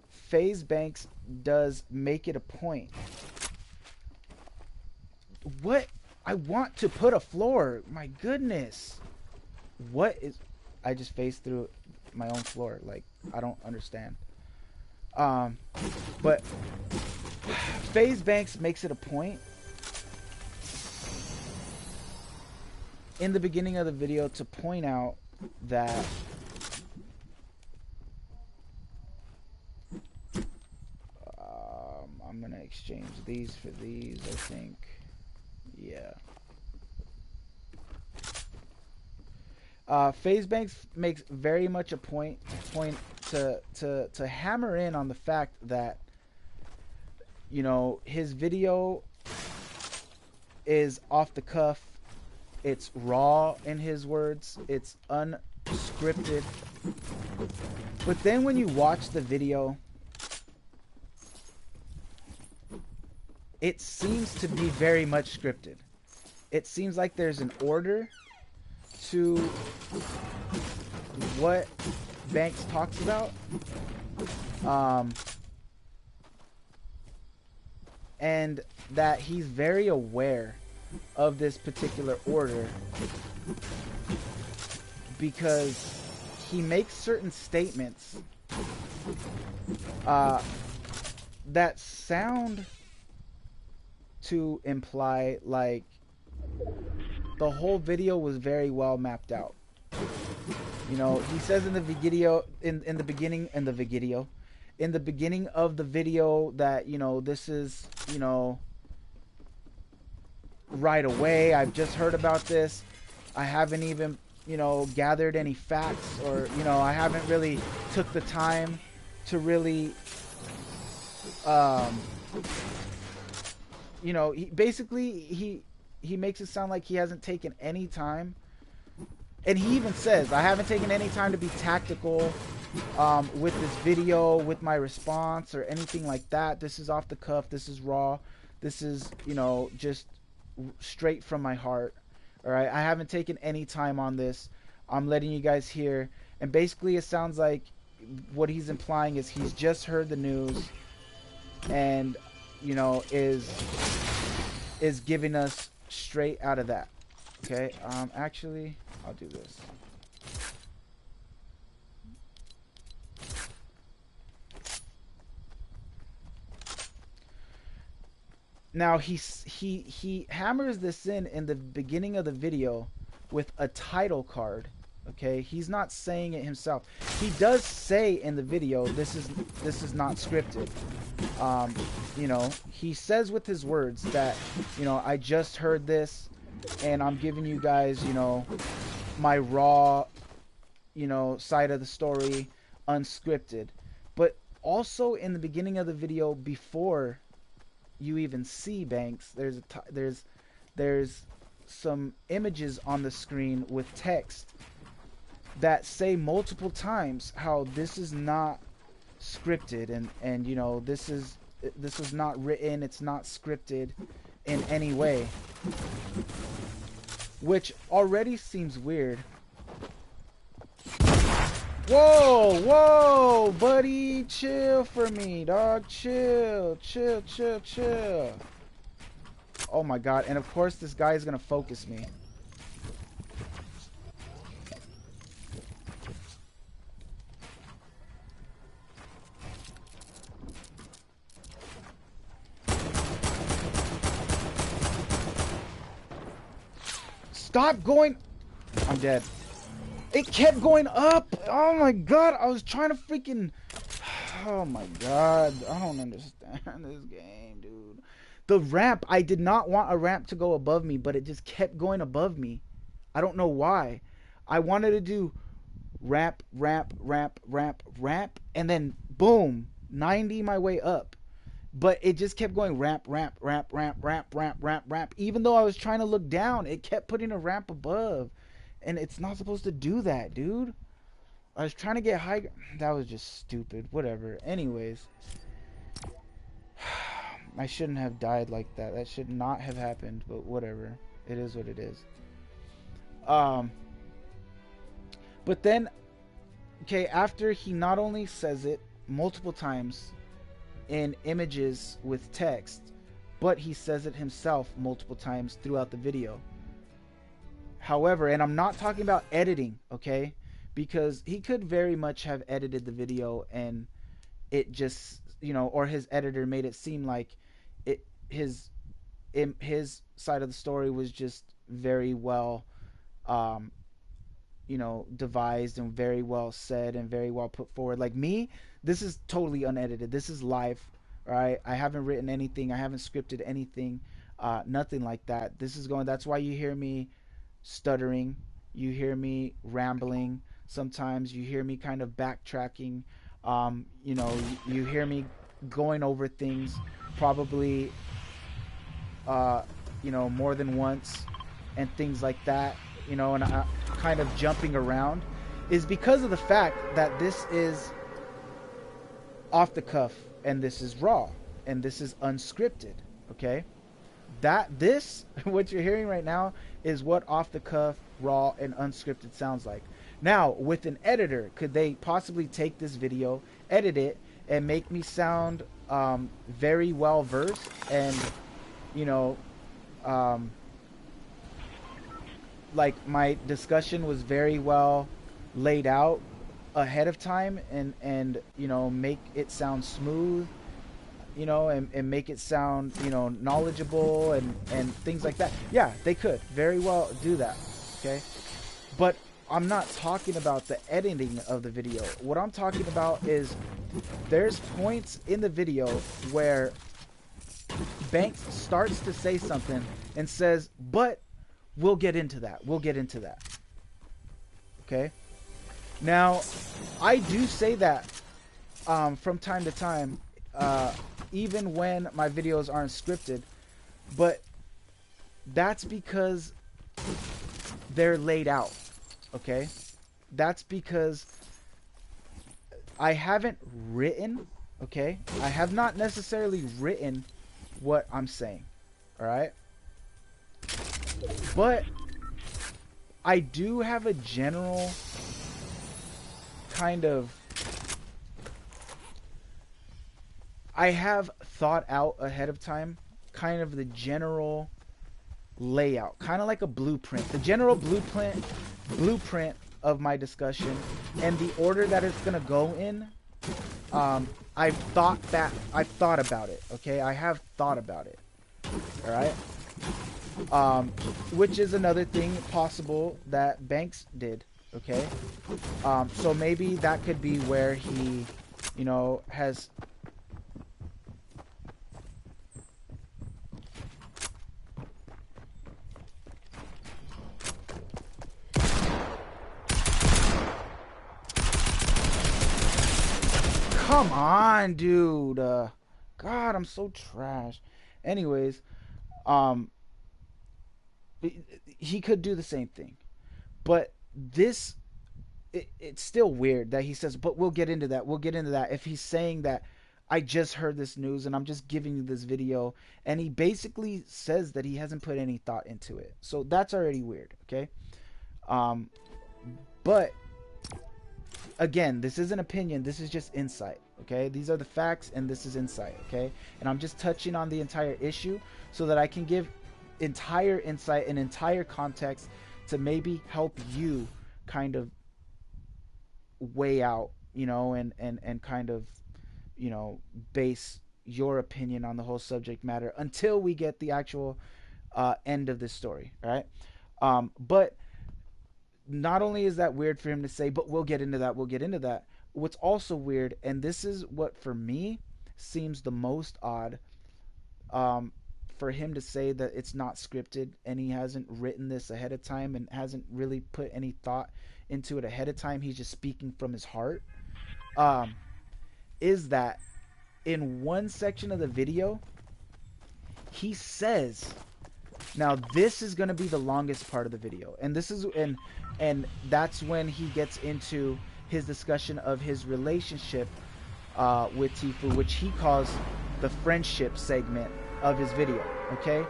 Faze Banks does make it a point. What? I want to put a floor. My goodness. What is... I just phased through my own floor. Like, I don't understand. But Faze Banks makes it a point in the beginning of the video to point out that I'm gonna exchange these for these, I think. Yeah. Faze Banks makes very much a point to hammer in on the fact that, you know, his video is off the cuff. It's raw, in his words. It's unscripted. But then when you watch the video, it seems to be very much scripted. It seems like there's an order to what Banks talks about. And that he's very aware of this particular order because he makes certain statements that sound to imply like the whole video was very well mapped out. You know, he says in the video, in the beginning of the video that, you know, this is, you know, right away, I've just heard about this. I haven't even, you know, gathered any facts, or, you know, I haven't really took the time to really, you know, he makes it sound like he hasn't taken any time. And he even says, I haven't taken any time to be tactical with this video, with my response, or anything like that. This is off the cuff. This is raw. This is, you know, just straight from my heart. All right. I haven't taken any time on this. I'm letting you guys hear. And basically it sounds like what he's implying is he's just heard the news and, you know, is giving us straight out of that. Okay. Actually, I'll do this. Now he hammers this in the beginning of the video with a title card. Okay, he's not saying it himself. He does say in the video, this is not scripted. You know, he says with his words that, you know, I just heard this and I'm giving you guys, you know, my raw, you know, side of the story, unscripted. But also in the beginning of the video, before you even see Banks, there's some images on the screen with text that say multiple times how this is not scripted, and you know, this was not written, it's not scripted in any way, which already seems weird. Whoa, whoa, buddy, chill for me, dog. Chill. Oh my god, and of course this guy is gonna focus me. Stop going. I'm dead. It kept going up. Oh my god, I was trying to freaking... Oh my god, I don't understand this game, dude. The ramp, I did not want a ramp to go above me, but it just kept going above me. I don't know why. I wanted to do ramp, and then boom, 90 my way up. But it just kept going ramp. Even though I was trying to look down, it kept putting a ramp above. And it's not supposed to do that, dude. I was trying to get high. That was just stupid. Whatever. Anyways. I shouldn't have died like that. That should not have happened. But whatever. It is what it is. But then, okay, after he not only says it multiple times in images with text, but he says it himself multiple times throughout the video. However, and I'm not talking about editing, okay, because he could very much have edited the video and it just, you know, or his editor made it seem like his side of the story was just very well you know, devised and very well said and very well put forward. Like me, this is totally unedited. This is live, right? I haven't written anything. I haven't scripted anything, nothing like that. This is going, that's why you hear me stuttering. You hear me rambling. Sometimes you hear me kind of backtracking. You know, you hear me going over things probably, you know, more than once and things like that. You know, and kind of jumping around is because of the fact that this is off the cuff and this is raw and this is unscripted. Okay, this what you're hearing right now is what off the cuff, raw, and unscripted sounds like. Now, with an editor, could they possibly take this video, edit it, and make me sound very well versed and, you know, like my discussion was very well laid out ahead of time, and you know, make it sound smooth, you know, and make it sound, you know, knowledgeable and things like that? Yeah, they could very well do that, okay? But I'm not talking about the editing of the video. What I'm talking about is there's points in the video where Banks starts to say something and says, but we'll get into that. We'll get into that. Okay? Now, I do say that from time to time, even when my videos aren't scripted, but that's because they're laid out. Okay? That's because I haven't written, okay? I have not necessarily written what I'm saying. Alright? But I do have a general kind of, I have thought out ahead of time kind of the general layout, kind of like a blueprint, the general blueprint of my discussion and the order that it's gonna go in. I've thought about it. Okay, I have thought about it. All right. which is another thing possible that Banks did. Okay, so maybe that could be where he, you know, has. Come on, dude. God, I'm so trash. Anyways, um, he could do the same thing, but this, it's still weird that he says, but we'll get into that. We'll get into that. If he's saying that I just heard this news and I'm just giving you this video, and he basically says that he hasn't put any thought into it. So that's already weird, okay? But again, this is an opinion. This is just insight, okay? These are the facts and this is insight, okay? And I'm just touching on the entire issue so that I can give entire insight and entire context to maybe help you kind of weigh out, you know, and kind of, you know, base your opinion on the whole subject matter until we get the actual end of this story, right? But not only is that weird for him to say, but we'll get into that, we'll get into that. What's also weird, and this is what for me seems the most odd, for him to say that it's not scripted and he hasn't written this ahead of time and hasn't really put any thought into it ahead of time, he's just speaking from his heart, is that in one section of the video he says, now this is going to be the longest part of the video, and this is and that's when he gets into his discussion of his relationship with TFue, which he calls the friendship segment of his video, okay?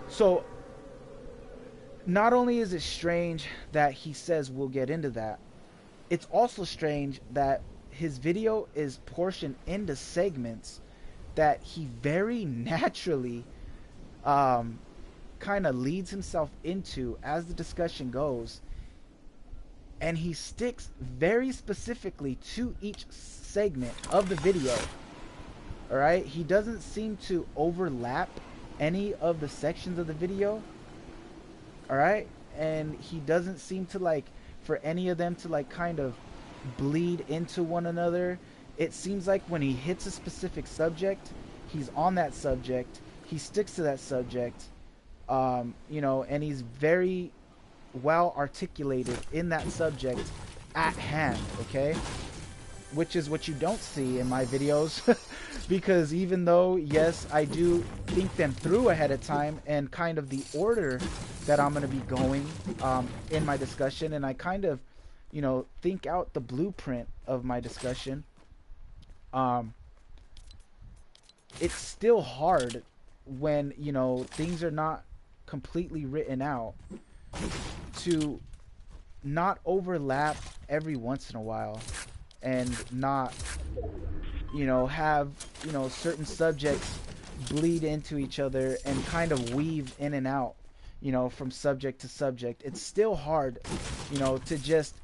So not only is it strange that he says we'll get into that, it's also strange that his video is portioned into segments that he very naturally kind of leads himself into as the discussion goes, and he sticks very specifically to each segment of the video. All right, he doesn't seem to overlap any of the sections of the video. All right, and he doesn't seem to like for any of them to like kind of bleed into one another. It seems like when he hits a specific subject, he's on that subject, he sticks to that subject, you know, and he's very well articulated in that subject at hand, okay? Which is what you don't see in my videos. Because even though, yes, I do think them through ahead of time and kind of the order that I'm going to be going in my discussion, and I kind of, you know, think out the blueprint of my discussion, it's still hard when, you know, things are not completely written out to not overlap every once in a while and not, you know, have, you know, certain subjects bleed into each other and kind of weave in and out, you know, from subject to subject. It's still hard, you know, to just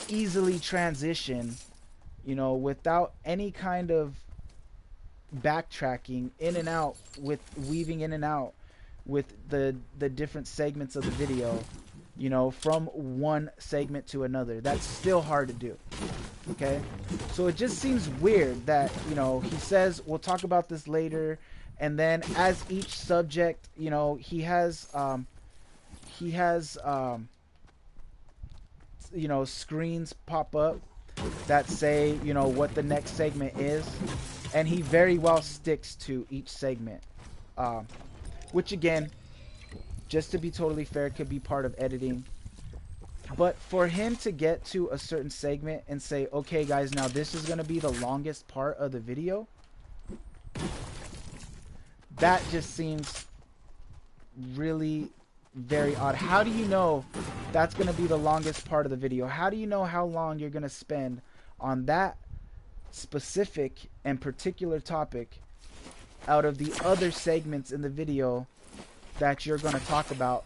easily transition, you know, without any kind of backtracking in and out, with weaving in and out with the different segments of the video, you know, from one segment to another. That's still hard to do, okay? So it just seems weird that, you know, he says we'll talk about this later, and then as each subject, you know, he has you know, screens pop up that say, you know, what the next segment is, and he very well sticks to each segment, which again, just to be totally fair, could be part of editing. But for him to get to a certain segment and say, okay guys, now this is going to be the longest part of the video, that just seems really very odd. How do you know that's going to be the longest part of the video? How do you know how long you're going to spend on that specific and particular topic out of the other segments in the video that you're going to talk about,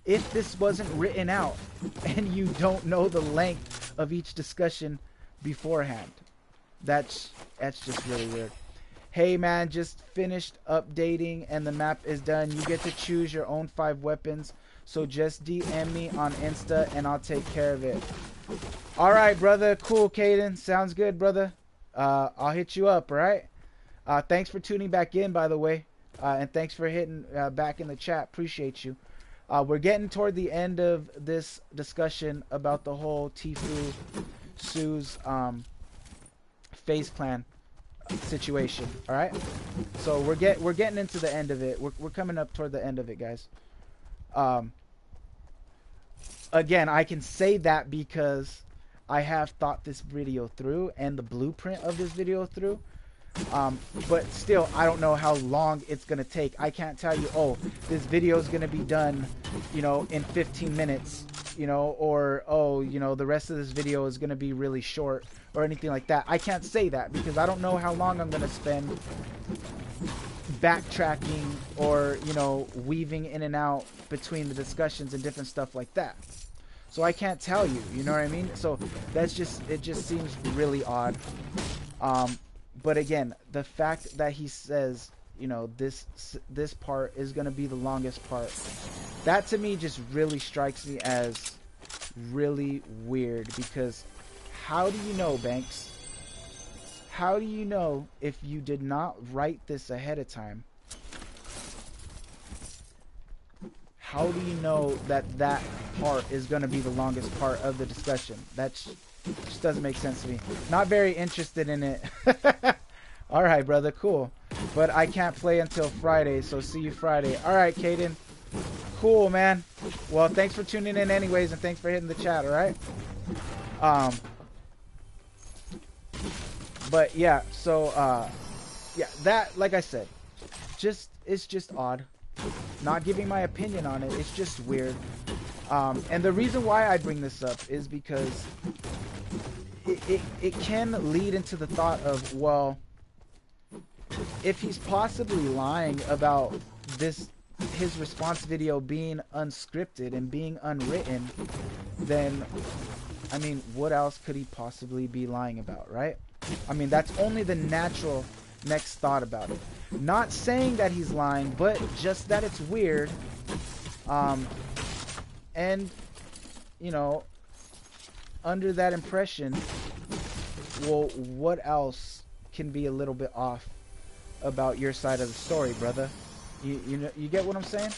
if this wasn't written out and you don't know the length of each discussion beforehand? That's just really weird. hey man, just finished updating and the map is done. You get to choose your own 5 weapons. So just DM me on Insta and I'll take care of it. Alright, brother. Cool, Caden. Sounds good, brother. I'll hit you up, alright? Thanks for tuning back in, by the way. And thanks for hitting back in the chat. Appreciate you. We're getting toward the end of this discussion about the whole TFue Sue's Faze clan situation. All right, so we're getting into the end of it. We're coming up toward the end of it, guys. Again, I can say that because I have thought this video through and the blueprint of this video through. But still, I don't know how long it's gonna take. I can't tell you, oh, this video is gonna be done, you know, in 15 minutes, you know, or oh, you know, the rest of this video is gonna be really short or anything like that. I can't say that because I don't know how long I'm gonna spend backtracking or, you know, weaving in and out between the discussions and different stuff like that. So I can't tell you, you know what I mean? So that's just, it just seems really odd. But again, the fact that he says, you know, this part is going to be the longest part, that to me just really strikes me as really weird. Because how do you know, Banks? How do you know if you did not write this ahead of time? How do you know that that part is going to be the longest part of the discussion? That's just doesn't make sense to me. Not very interested in it. Alright, brother, cool. But I can't play until Friday, so see you Friday. Alright, Caden. Cool, man. Well, thanks for tuning in anyways, and thanks for hitting the chat, alright? But yeah, so yeah, that, like I said, it's just odd. Not giving my opinion on it, it's just weird. And the reason why I bring this up is because it can lead into the thought of, well, if he's possibly lying about his response video being unscripted and being unwritten, then, I mean, what else could he possibly be lying about, right? I mean, that's only the natural next thought about it. Not saying that he's lying, but just that it's weird. And, you know, under that impression, well, what else can be a little bit off about your side of the story, brother? You get what I'm saying?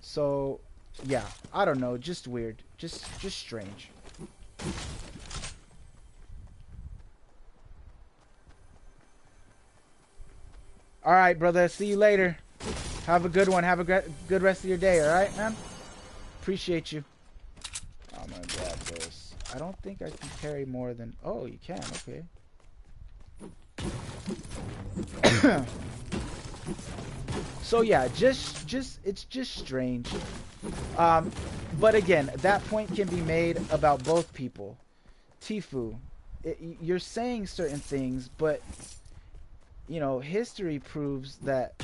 So, yeah, I don't know, just weird, just strange. All right, brother, see you later. Have a good one. Have a good rest of your day, all right, man? Appreciate you. I'm gonna grab this. I don't think I can carry more than... Oh, you can. Okay. So yeah, it's just strange. But again, that point can be made about both people. TFue, you're saying certain things, but you know, history proves that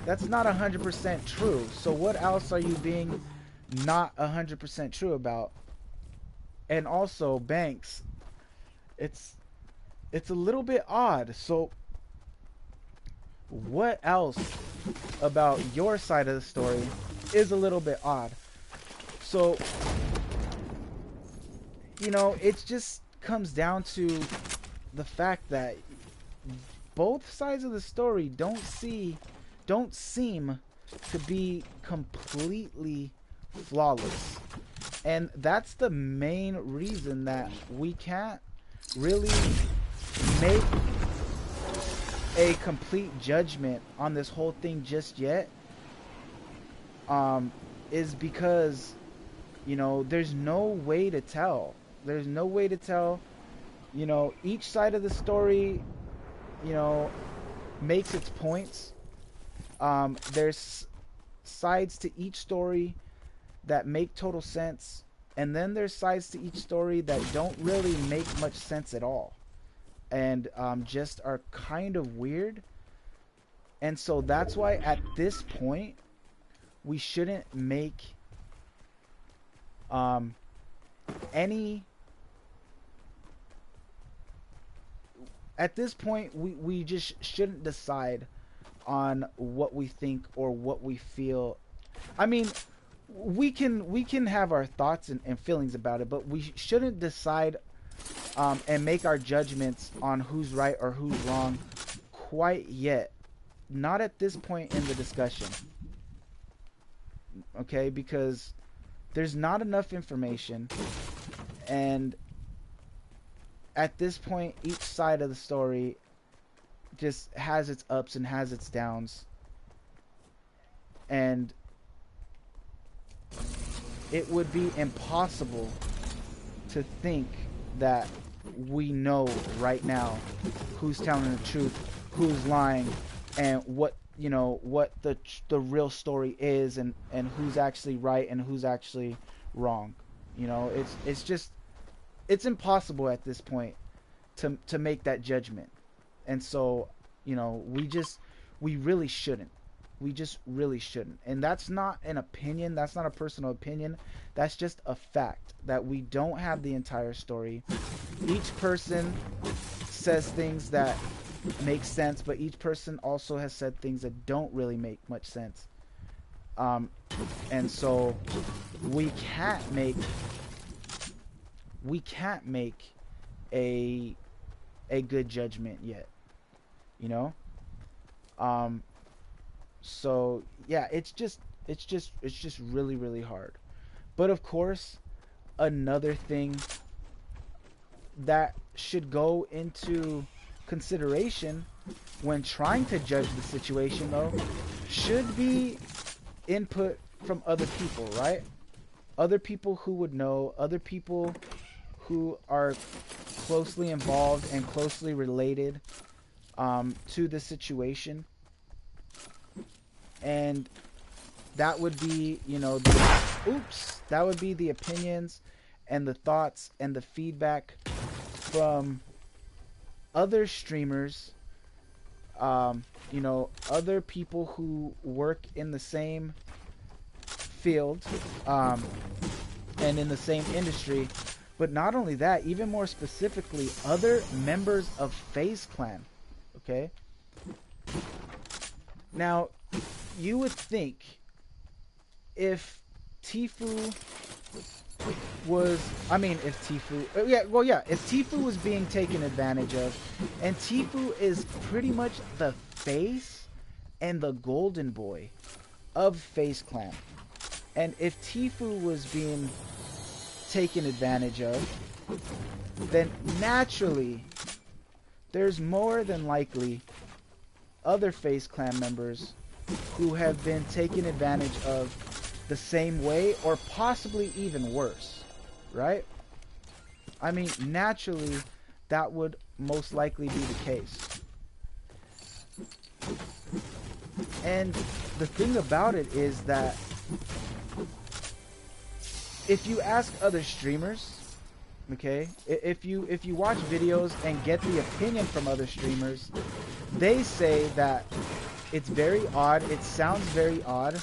that's not 100% true. So what else are you being not 100% true about? And also, Banks, it's a little bit odd. So what else about your side of the story is a little bit odd? So, you know, it just comes down to the fact that both sides of the story don't seem to be completely flawless. And that's the main reason that we can't really make a complete judgment on this whole thing just yet. Is because, you know, there's no way to tell. There's no way to tell. You know, each side of the story, you know, makes its points. There's sides to each story that make total sense, and then there's sides to each story that don't really make much sense at all, and just are kind of weird. And so that's why at this point we shouldn't make at this point, we just shouldn't decide on what we think or what we feel. I mean, we can have our thoughts and feelings about it, but we shouldn't decide and make our judgments on who's right or who's wrong quite yet. Not at this point in the discussion. Okay, because there's not enough information, and at this point each side of the story just has its ups and has its downs, and it would be impossible to think that we know right now who's telling the truth, who's lying, and what, you know, what the real story is, and who's actually right and who's actually wrong. You know, it's just, it's impossible at this point to make that judgment. And so, you know, we really shouldn't. We just really shouldn't. And that's not an opinion. That's not a personal opinion. That's just a fact that we don't have the entire story. Each person says things that make sense, but each person also has said things that don't really make much sense. And so we can't make a good judgment yet, you know. So yeah, it's just really, really hard. But of course, another thing that should go into consideration when trying to judge the situation, though, should be input from other people, right? Other people who would know, other people who are closely involved and closely related to the situation. And that would be, you know, that would be the opinions and the thoughts and the feedback from other streamers, you know, other people who work in the same field, and in the same industry. But not only that, even more specifically, other members of Faze Clan. Okay? Now, you would think if TFue was, if TFue was being taken advantage of, and TFue is pretty much the face and the golden boy of Faze Clan, and if TFue was being taken advantage of, then naturally there's more than likely other Faze Clan members who have been taken advantage of the same way, or possibly even worse, right? I mean, naturally, that would most likely be the case. And the thing about it is that if you ask other streamers, okay, if you watch videos and get the opinion from other streamers, they say that it's very odd, it sounds very odd,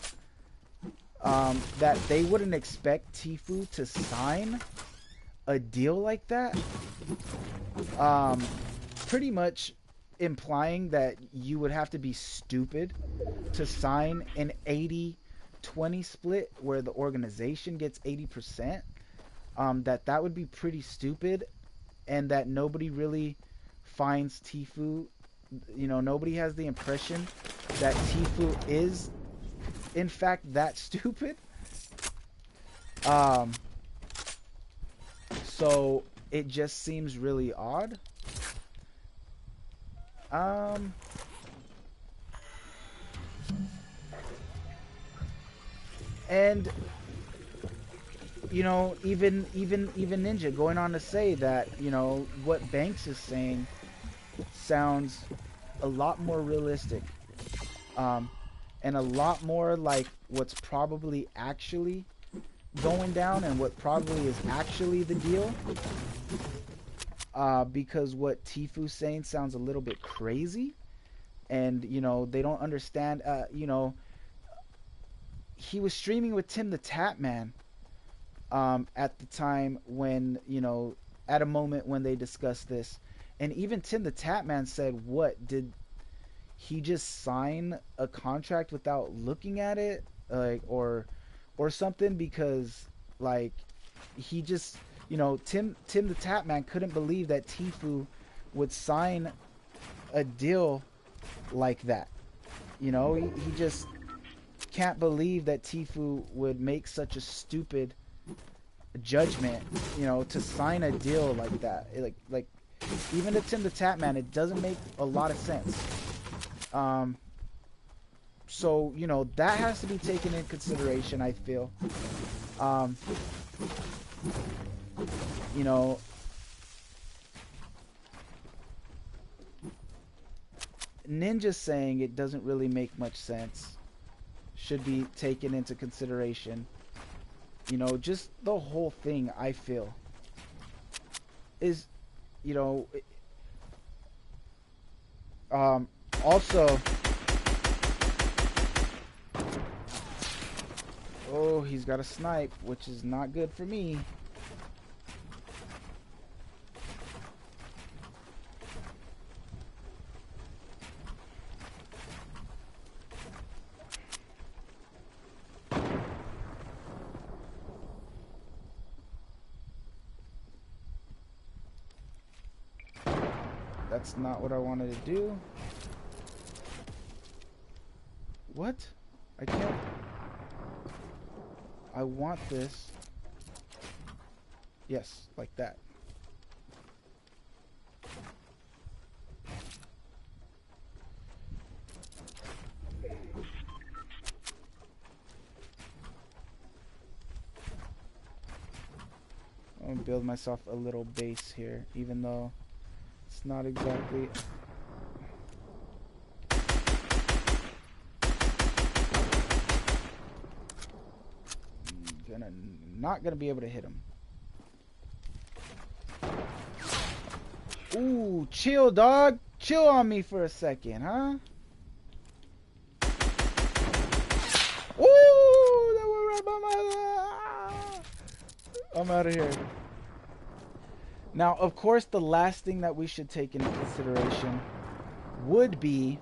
that they wouldn't expect TFue to sign a deal like that. Pretty much implying that you would have to be stupid to sign an 80-20 split where the organization gets 80%. That would be pretty stupid, and that nobody really finds TFue, you know, nobody has the impression that TFue is in fact that stupid. So it just seems really odd. And you know, even Ninja going on to say that, you know, what Banks is saying sounds a lot more realistic, and a lot more like what's probably actually going down and what probably is actually the deal, because what TFue's saying sounds a little bit crazy, and you know, they don't understand. You know, he was streaming with Tim the Tap Man at the time when, you know, at a moment when they discussed this, And even Tim the Tatman said, what, did he just sign a contract without looking at it? Like, or something, because like he just, you know, Tim the Tatman couldn't believe that TFue would sign a deal like that. You know, he just can't believe that TFue would make such a stupid judgment, you know, to sign a deal like that. Like even to Tim the Tatman, it doesn't make a lot of sense. So, you know, that has to be taken in consideration, I feel. You know, Ninja saying it doesn't really make much sense should be taken into consideration. You know, just the whole thing, I feel, is, you know, also, oh, he's got a snipe, which is not good for me. That's not what I wanted to do. What? I can't. I want this. Yes, like that. I'm gonna build myself a little base here, even though it's not exactly. Not gonna be able to hit him. Ooh, chill, dog. Chill on me for a second, huh? Ooh, that went right by my. I'm out of here. Now, of course, the last thing that we should take into consideration would be,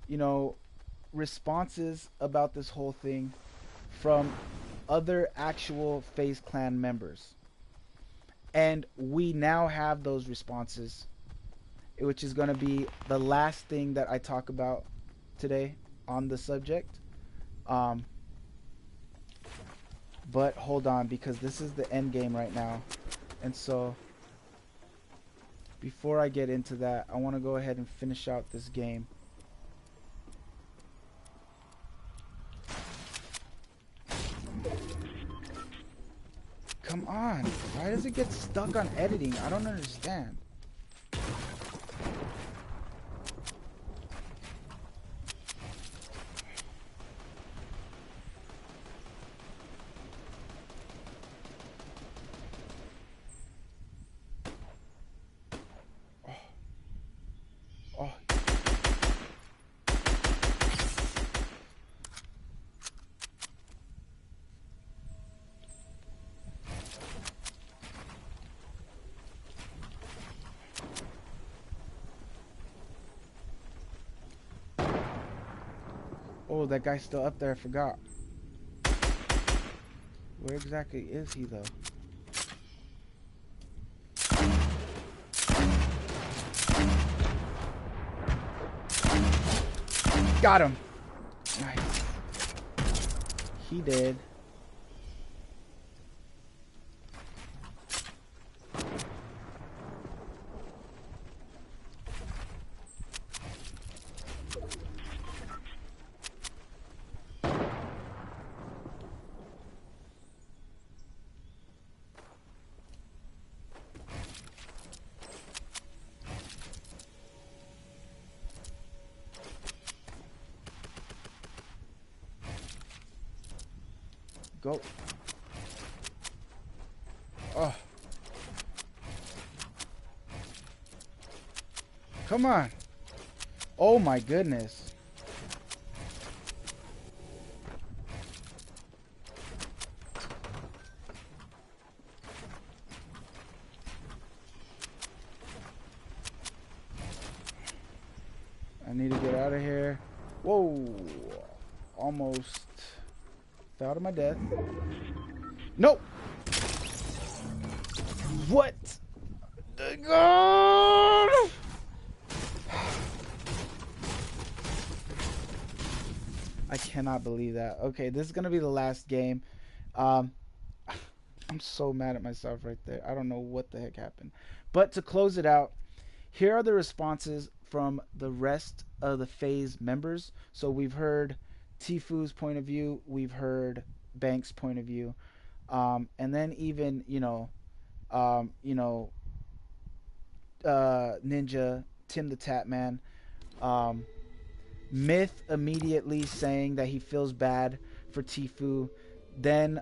you know, responses about this whole thing from other actual FaZe Clan members. And we now have those responses, which is going to be the last thing that I talk about today on the subject. But hold on, because this is the end game right now. And so before I get into that, I want to go ahead and finish out this game. Come on, why does it get stuck on editing? I don't understand. Oh, that guy's still up there, I forgot. Where exactly is he, though? Got him! Nice. He did. Go. Oh. Come on. Oh my goodness. I need to get out of here. Whoa. Almost fell to my death. Nope. What? God. I cannot believe that. Okay, this is going to be the last game. I'm so mad at myself right there. I don't know what the heck happened. But to close it out, here are the responses from the rest of the Faze members. So we've heard TFue's point of view. We've heard Banks' point of view. And then even, Ninja, Tim the Tatman, Myth immediately saying that he feels bad for TFue. Then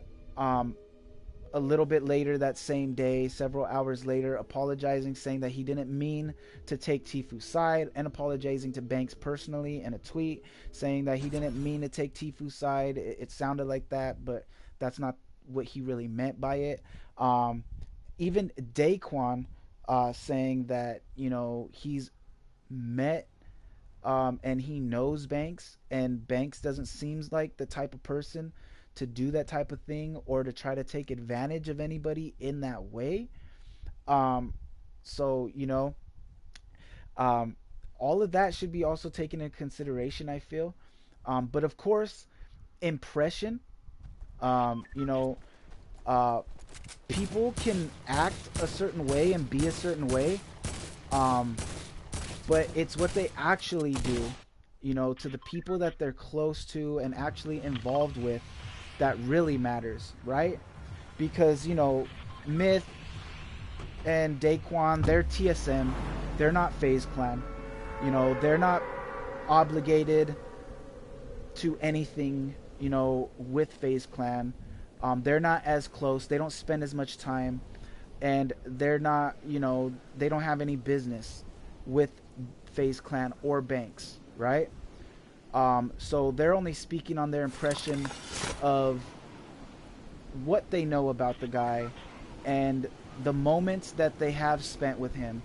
a little bit later that same day, several hours later, apologizing, saying that he didn't mean to take TFue's side, and apologizing to Banks personally in a tweet, saying that he didn't mean to take TFue's side. It sounded like that, but that's not what he really meant by it. Even Daquan saying that, he's met and he knows Banks, and Banks doesn't seem like the type of person to do that type of thing or to try to take advantage of anybody in that way. So, all of that should be also taken into consideration, I feel. But of course, impression, people can act a certain way and be a certain way. But it's what they actually do, to the people that they're close to and actually involved with that really matters, right? Because, Myth and Daquan, they're TSM. They're not Faze Clan. They're not obligated to anything, with Faze Clan. They're not as close. They don't spend as much time. And they're not, they don't have any business with Faze Clan or Banks, right? So they're only speaking on their impression of what they know about the guy and the moments that they have spent with him.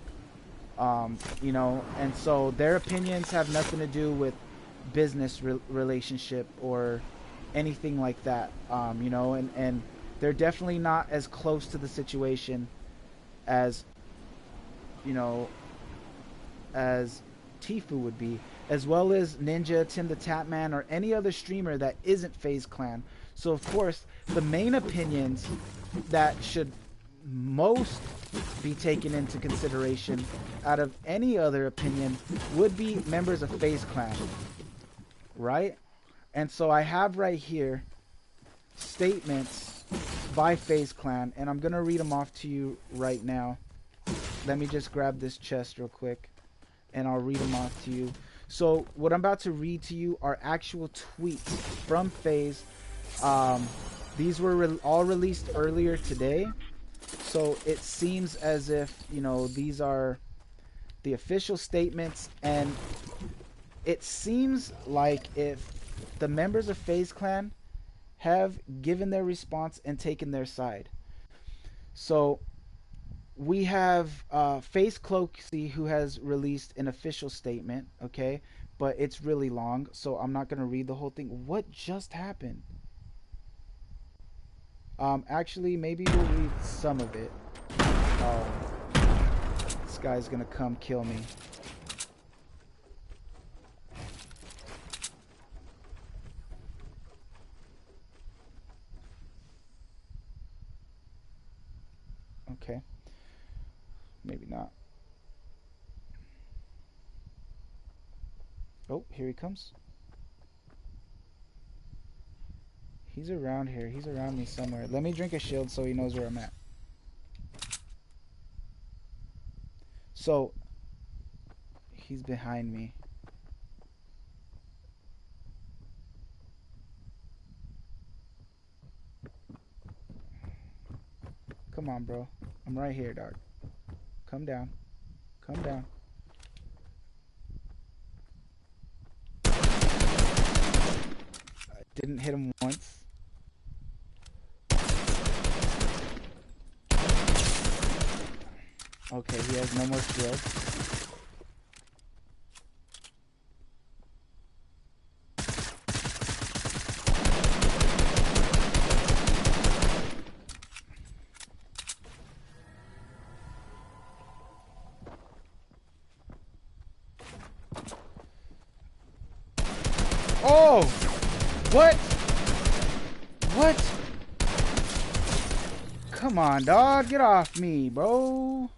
And so their opinions have nothing to do with business relationship or anything like that. And they're definitely not as close to the situation as, as TFue would be, as well as Ninja, Tim the Tatman, or any other streamer that isn't Faze Clan. So of course, the main opinions that should most be taken into consideration out of any other opinion would be members of Faze Clan, right? And so I have right here statements by Faze Clan, and I'm gonna read them off to you right now. Let me just grab this chest real quick and I'll read them off to you. So what I'm about to read to you are actual tweets from Faze. These were all released earlier today, so it seems as if, these are the official statements, and it seems like if the members of Faze Clan have given their response and taken their side. So we have Faze Cloaksy, who has released an official statement, okay? But it's really long, so I'm not going to read the whole thing. What just happened? Actually, maybe we'll read some of it. This guy's going to come kill me. Okay. Maybe not. Oh, here he comes. He's around here. He's around me somewhere. Let me drink a shield so he knows where I'm at. So, he's behind me. Come on, bro. I'm right here, dog. Come down. Come down. I didn't hit him once. Okay, he has no more shield. Oh! What? What? Come on, dog. Get off me, bro.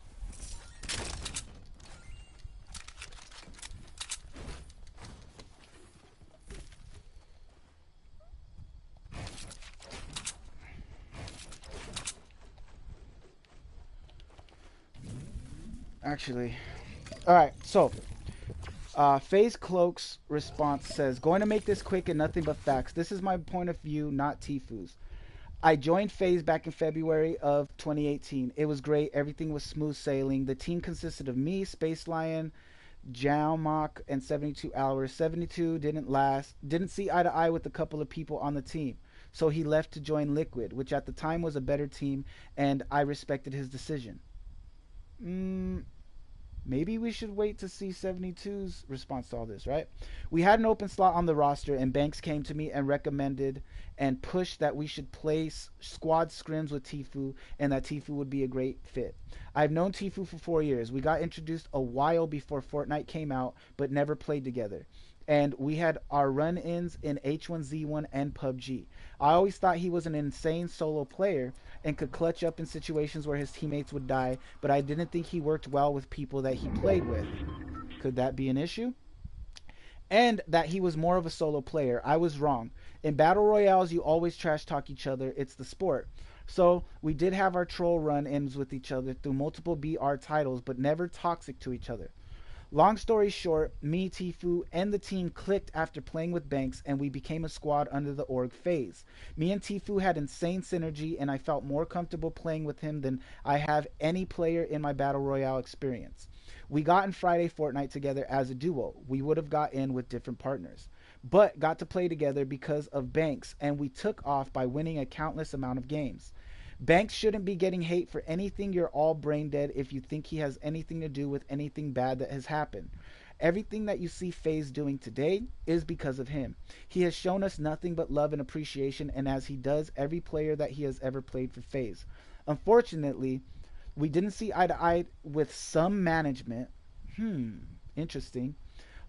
Actually. Alright, so Faze Cloak's response says, going to make this quick and nothing but facts. This is my point of view, not TFue's. I joined Faze back in February of 2018. It was great. Everything was smooth sailing. The team consisted of me, Space Lion, Jalmok, and 72 Hours. 72 didn't see eye to eye with a couple of people on the team. So he left to join Liquid, which at the time was a better team, and I respected his decision. Maybe we should wait to see 72's response to all this, right? We had an open slot on the roster, and Banks came to me and recommended and pushed that we should play squad scrims with TFue, and that TFue would be a great fit. I've known TFue for 4 years. We got introduced a while before Fortnite came out, but never played together. And we had our run-ins in H1Z1 and PUBG. I always thought he was an insane solo player and could clutch up in situations where his teammates would die, but I didn't think he worked well with people that he played with. Could that be an issue? And that he was more of a solo player. I was wrong. In battle royales, you always trash talk each other. It's the sport. So we did have our troll run-ins with each other through multiple BR titles, but never toxic to each other. Long story short, me, TFue, and the team clicked after playing with Banks, and we became a squad under the org Faze. Me and TFue had insane synergy, and I felt more comfortable playing with him than I have any player in my Battle Royale experience. We got in Friday Fortnite together as a duo. We would have got in with different partners, but got to play together because of Banks, and we took off by winning a countless amount of games. Banks shouldn't be getting hate for anything. You're all brain dead if you think he has anything to do with anything bad that has happened. Everything that you see Faze doing today is because of him. He has shown us nothing but love and appreciation, and as he does every player that he has ever played for Faze. Unfortunately, we didn't see eye to eye with some management. Interesting.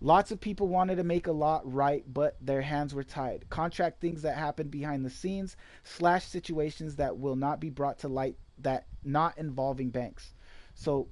Lots of people wanted to make a lot right, but their hands were tied. Contract things that happened behind the scenes, / situations that will not be brought to light that not involving Banks. So,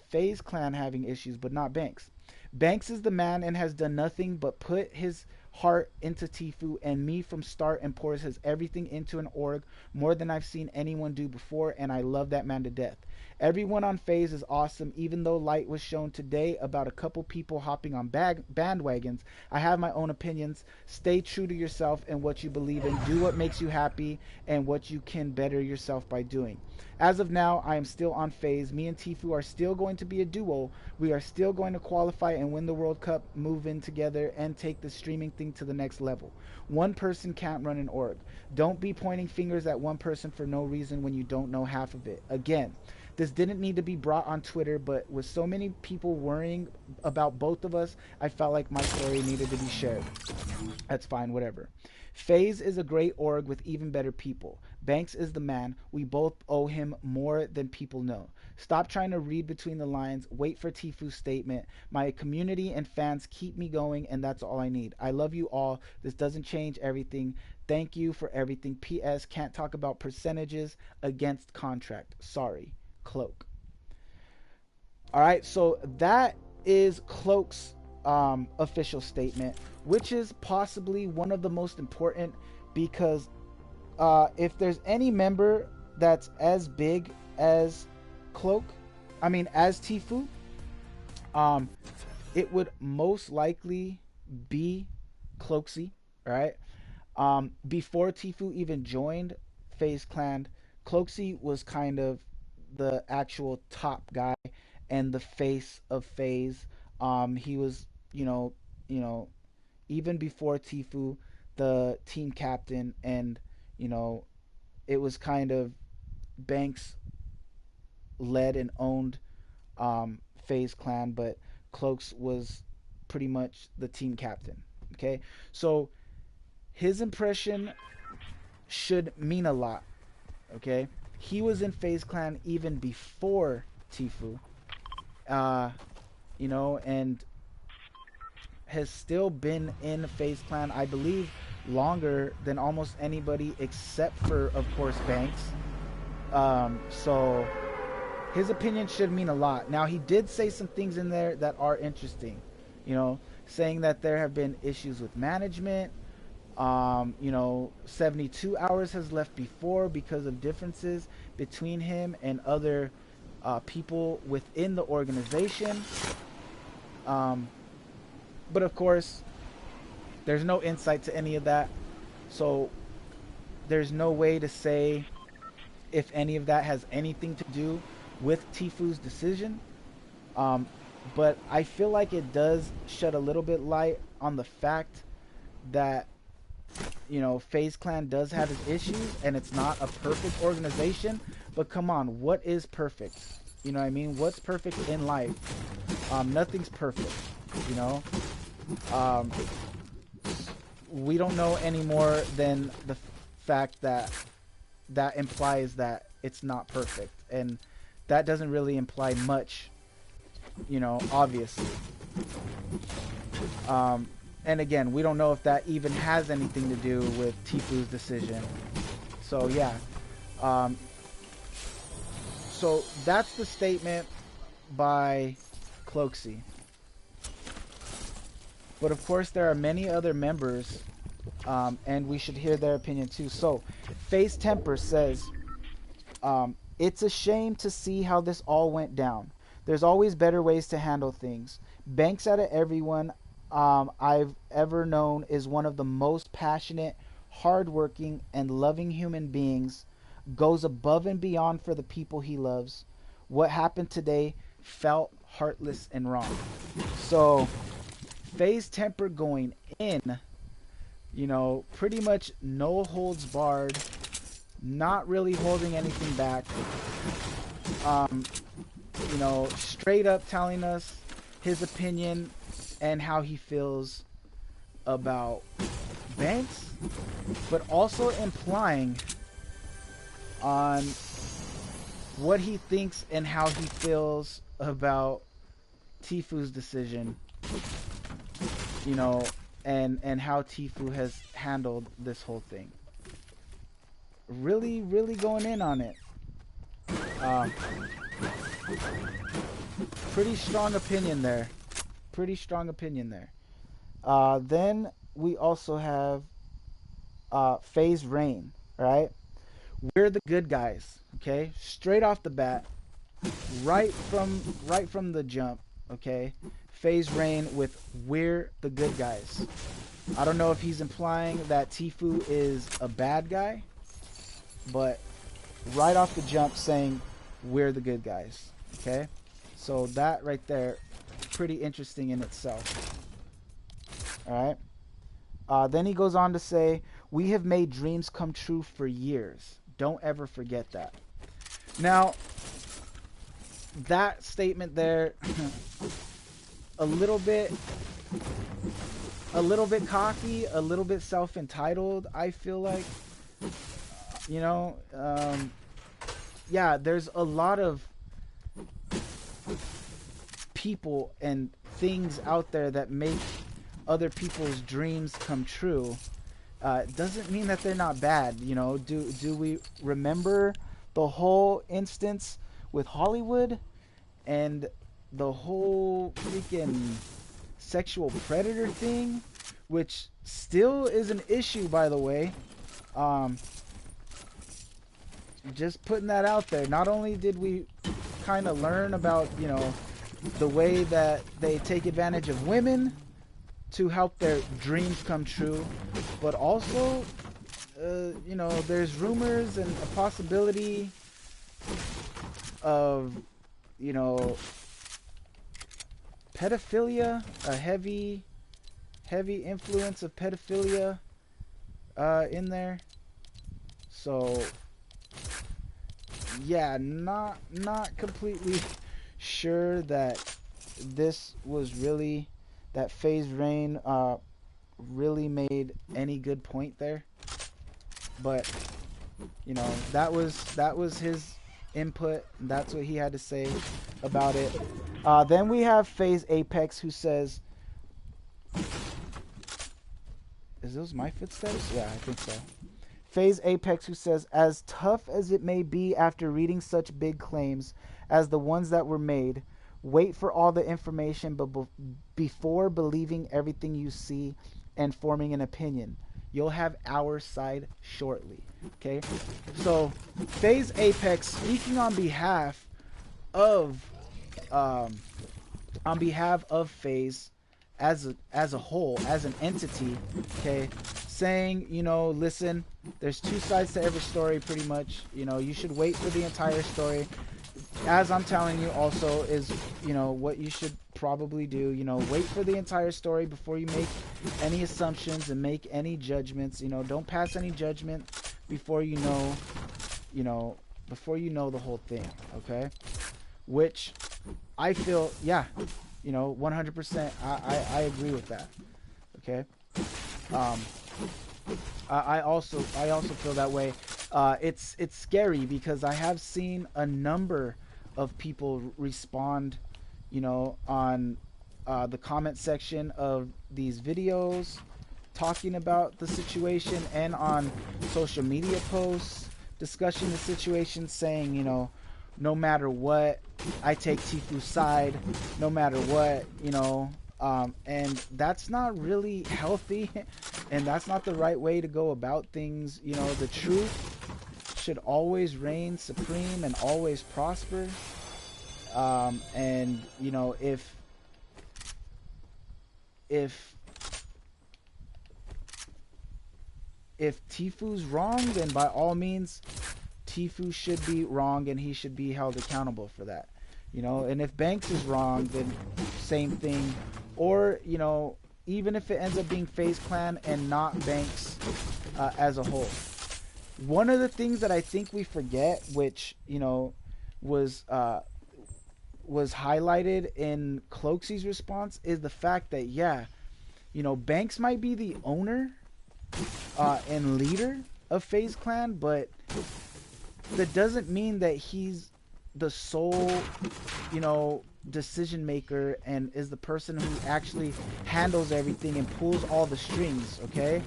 Faze clan having issues, but not Banks. Banks is the man and has done nothing but put his heart into TFue and me from start, and pours his everything into an org more than I've seen anyone do before, and I love that man to death. Everyone on Faze is awesome. Even though light was shown today about a couple people hopping on bandwagons, I have my own opinions. Stay true to yourself and what you believe in. Do what makes you happy and what you can better yourself by doing. As of now, I am still on Faze. Me and TFue are still going to be a duo. We are still going to qualify and win the World Cup, move in together, and take the streaming thing to the next level. One person can't run an org. Don't be pointing fingers at one person for no reason when you don't know half of it. Again, this didn't need to be brought on Twitter, but with so many people worrying about both of us, I felt like my story needed to be shared. That's fine, whatever. Faze is a great org with even better people. Banks is the man. We both owe him more than people know. Stop trying to read between the lines. Wait for TFue's statement. My community and fans keep me going, and that's all I need. I love you all. This doesn't change everything. Thank you for everything. P.S. Can't talk about percentages against contract. Sorry. Cloak. All right, so that is Cloak's official statement, which is possibly one of the most important, because if there's any member that's as big as Cloak, as TFue, it would most likely be Cloaksy, right? Before TFue even joined Faze Clan, Cloaksy was kind of the actual top guy and the face of Faze. He was, even before TFue, the team captain, and it was kind of Banks led and owned Faze Clan, but Cloaks was pretty much the team captain. Okay, so his impression should mean a lot. Okay, he was in Faze Clan even before TFue, and has still been in FaZe Clan, I believe, longer than almost anybody except for, of course, Banks. So his opinion should mean a lot. Now, he did say some things in there that are interesting, you know, saying that there have been issues with management. You know, 72 hours has left before because of differences between him and other people within the organization. But of course, there's no insight to any of that. So there's no way to say if any of that has anything to do with TFue's decision. But I feel like it does shed a little bit light on the fact that, you know, FaZe Clan does have its issues and it's not a perfect organization. But come on, what is perfect? You know what I mean? What's perfect in life? Nothing's perfect, you know? We don't know any more than the fact that that implies that it's not perfect. And that doesn't really imply much, you know, obviously. And again, we don't know if that even has anything to do with TFue's decision. So yeah. So that's the statement by Cloaksy. But of course there are many other members, and we should hear their opinion too. So FaZe Temper says, it's a shame to see how this all went down. There's always better ways to handle things. Banks out of everyone I've ever known is one of the most passionate, hardworking, and loving human beings. Goes above and beyond for the people he loves. What happened today felt heartless and wrong. So FaZe Temper going in, you know, pretty much no holds barred, not really holding anything back. You know, straight up telling us his opinion and how he feels about Banks, but also implying on what he thinks and how he feels about TFue's decision, you know, and how TFue has handled this whole thing. Really going in on it. Pretty strong opinion there. Then we also have FaZe Rain, right? We're the good guys, okay? Straight off the bat, right from the jump, okay? FaZe Rain with we're the good guys. I don't know if he's implying that TFue is a bad guy, but right off the jump saying we're the good guys, okay? So that right there, pretty interesting in itself. All right. Then he goes on to say, we have made dreams come true for years. Don't ever forget that. Now, that statement there, a little bit cocky, a little bit self-entitled, I feel like. You know, yeah, there's a lot of people and things out there that make other people's dreams come true. Doesn't mean that they're not bad. You know, do we remember the whole instance with Hollywood and the whole freaking sexual predator thing, which still is an issue, by the way. Just putting that out there. Not only did we kind of learn about, you know, the way that they take advantage of women to help their dreams come true, but also, you know, there's rumors and a possibility of, you know, pedophilia, a heavy influence of pedophilia in there. So yeah, not completely sure that this was really, that FaZe Rain really made any good point there. But you know, that was his input. That's what he had to say about it. Then we have FaZe Apex, who says, is those my footsteps? Yeah, I think so. Faze Apex, who says, as tough as it may be after reading such big claims as the ones that were made, wait for all the information before believing everything you see and forming an opinion. You'll have our side shortly. Okay? So, Faze Apex, speaking on behalf of Faze as a whole, as an entity, okay, saying, you know, listen, there's two sides to every story pretty much. You know, you should wait for the entire story. As I'm telling you also is, you know, what you should probably do. You know, wait for the entire story before you make any assumptions and make any judgments. You know, don't pass any judgment before you know the whole thing, okay? Which I feel, yeah, you know, 100%. I agree with that. Okay. I also feel that way. It's scary because I have seen a number of people respond, you know, on the comment section of these videos talking about the situation, and on social media posts discussing the situation, saying, you know, no matter what, I take TFue's side, no matter what, you know, and that's not really healthy, and that's not the right way to go about things. You know, the truth should always reign supreme and always prosper. And, you know, if TFue's wrong, then by all means, TFue should be wrong and he should be held accountable for that. You know, and if Banks is wrong, then same thing. Or, you know, even if it ends up being FaZe Clan and not Banks as a whole. One of the things that I think we forget, which, you know, was highlighted in Cloaksy's response, is the fact that, yeah, you know, Banks might be the owner and leader of FaZe Clan, but that doesn't mean that he's the sole, you know, decision maker and is the person who actually handles everything and pulls all the strings. Okay,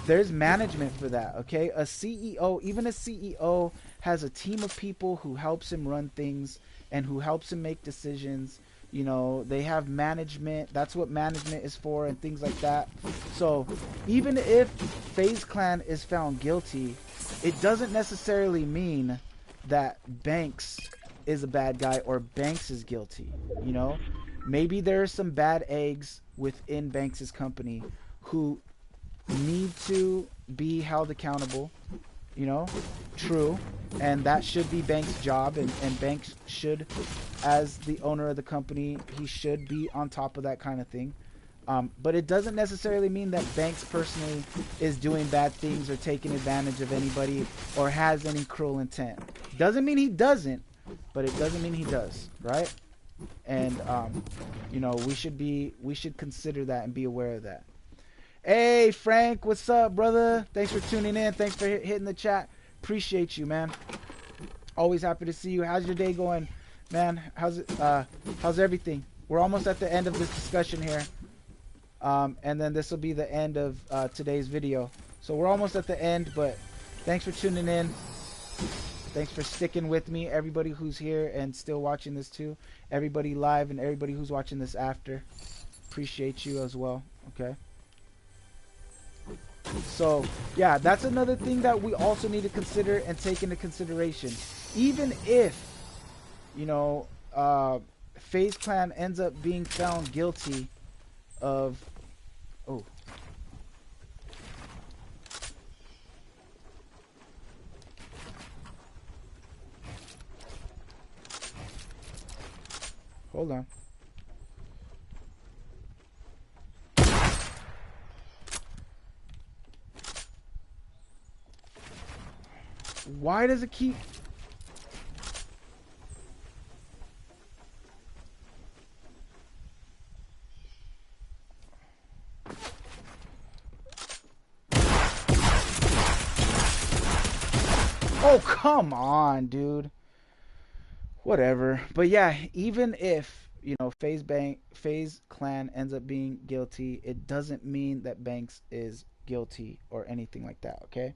there's management for that. Okay, a CEO, even a CEO, has a team of people who helps him run things and who helps him make decisions. You know, they have management. That's what management is for, and things like that. So even if FaZe Clan is found guilty, it doesn't necessarily mean that Banks is a bad guy or Banks is guilty. You know, maybe there are some bad eggs within Banks's company who need to be held accountable. You know, true, and that should be Banks' job, and Banks should, as the owner of the company, he should be on top of that kind of thing. But it doesn't necessarily mean that Banks personally is doing bad things or taking advantage of anybody or has any cruel intent. Doesn't mean he doesn't, but it doesn't mean he does, right? And you know, we should consider that and be aware of that. Hey Frank, what's up, brother? Thanks for tuning in. Thanks for hitting the chat. Appreciate you, man. Always happy to see you. How's your day going, man? How's everything? We're almost at the end of this discussion here. And then this will be the end of today's video. So we're almost at the end, but thanks for tuning in. Thanks for sticking with me, everybody who's here and still watching this too. Everybody live and everybody who's watching this after. Appreciate you as well, okay? So, yeah, that's another thing that we also need to consider and take into consideration. Even if, you know, FaZe Clan ends up being found guilty of... Oh. Hold on. Why does it keep... Oh, come on, dude. Whatever. But yeah, even if, you know, FaZe Clan ends up being guilty, it doesn't mean that Banks is guilty or anything like that. Okay.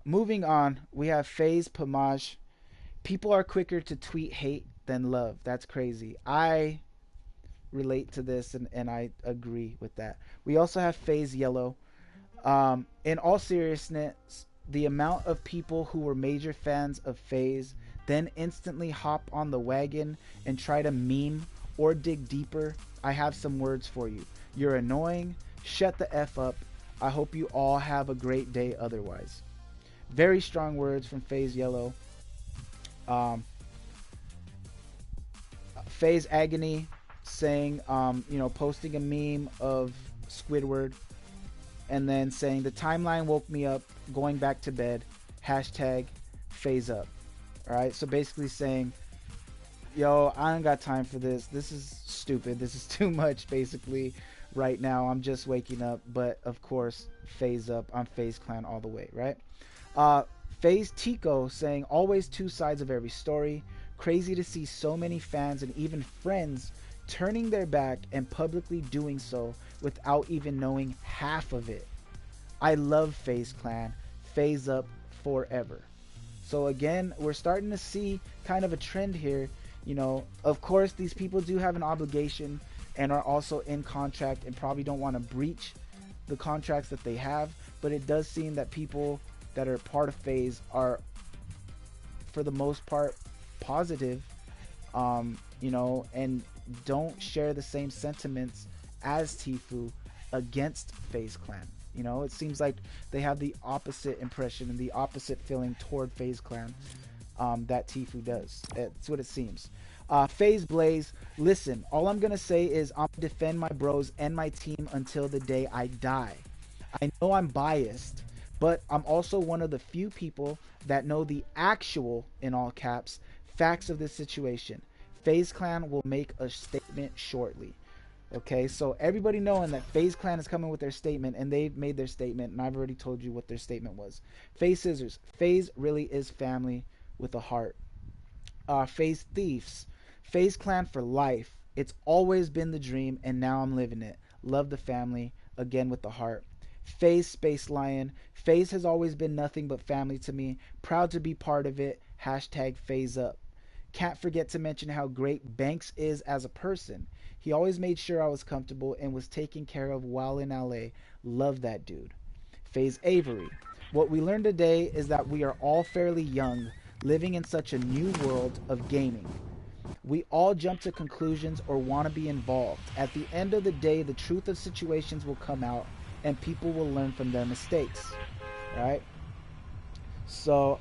Moving on, we have Faze Pamaj. People are quicker to tweet hate than love. That's crazy. I relate to this, and I agree with that. We also have Faze Yellow. In all seriousness, the amount of people who were major fans of Faze then instantly hop on the wagon and try to meme or dig deeper, I have some words for you. You're annoying. Shut the F up. I hope you all have a great day otherwise. Very strong words from Faze Yellow. Faze Agony saying, posting a meme of Squidward and then saying, the timeline woke me up, going back to bed, hashtag Faze up. All right. So basically saying, yo, I don't got time for this. This is stupid. This is too much basically right now. I'm just waking up. But of course, Faze up. I'm Faze Clan all the way. Right. Faze Tico saying, always two sides of every story. Crazy to see so many fans and even friends turning their back and publicly doing so without even knowing half of it. I love Faze Clan. Faze up forever. So again, we're starting to see kind of a trend here. Of course, these people do have an obligation and are also in contract and probably don't want to breach the contracts that they have. But it does seem that people that are part of Faze are, for the most part, positive, and don't share the same sentiments as TFue against Faze Clan. It seems like they have the opposite impression and the opposite feeling toward Faze Clan that TFue does. That's what it seems. Faze Blaze, listen, all I'm going to say is I'm going to defend my bros and my team until the day I die. I know I'm biased, but I'm also one of the few people that know the actual, in all caps, facts of this situation. Faze Clan will make a statement shortly. Okay, so everybody knowing that Faze Clan is coming with their statement, and they've made their statement, and I've already told you what their statement was. Faze Scissors, Faze really is family with a heart. Faze Thieves, Faze Clan for life. It's always been the dream, and now I'm living it. Love the family, again with the heart. Faze Space Lion, Faze has always been nothing but family to me. Proud to be part of it. Hashtag Faze up. Can't forget to mention how great Banks is as a person. He always made sure I was comfortable and was taken care of while in LA. Love that dude. Faze Avery. What we learned today is that we are all fairly young, living in such a new world of gaming. We all jump to conclusions or want to be involved. At the end of the day, the truth of situations will come out and people will learn from their mistakes. Right? So,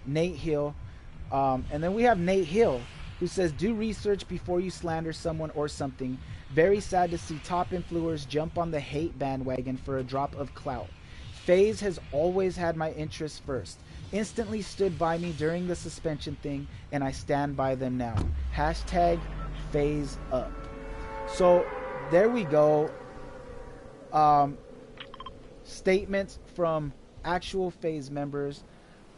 Nate Hill. And then we have Nate Hill, who says, do research before you slander someone or something. Very sad to see top influencers jump on the hate bandwagon for a drop of clout. Faze has always had my interests first. Instantly stood by me during the suspension thing, and I stand by them now. Hashtag Faze up. So there we go. Statements from actual Faze members.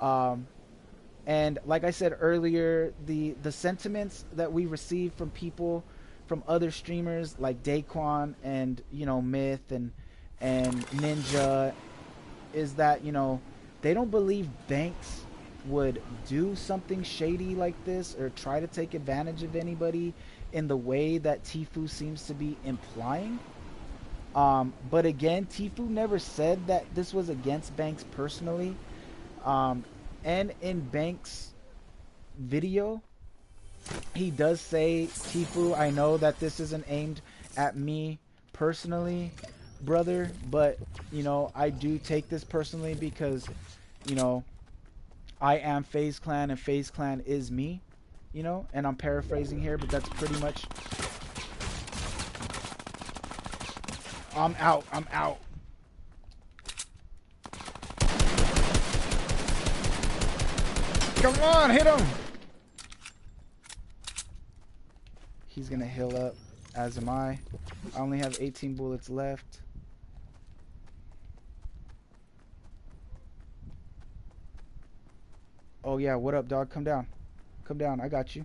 And like I said earlier, the sentiments that we receive from people, from other streamers like Daquan and Myth and Ninja, is that they don't believe Banks would do something shady like this or try to take advantage of anybody in the way that TFue seems to be implying. But again, TFue never said that this was against Banks personally. And in Banks' video, he does say, TFue, I know that this isn't aimed at me personally, brother, but, I do take this personally because, I am Faze Clan and Faze Clan is me, and I'm paraphrasing here, but that's pretty much... I'm out. Come on, hit him! He's gonna heal up, as am I. I only have 18 bullets left. Oh yeah, what up, dog? Come down. Come down, I got you.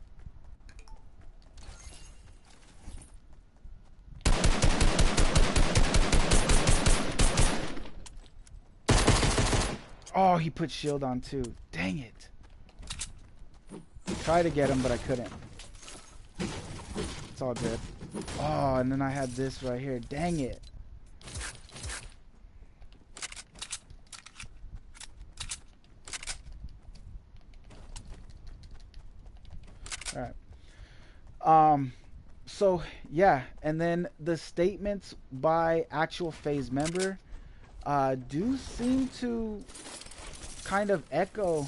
he put shield on too. Dang it. Tried to get him, but I couldn't. It's all good. Oh, and then I had this right here. Dang it. All right. So yeah, and then the statements by actual Faze member do seem to kind of echo,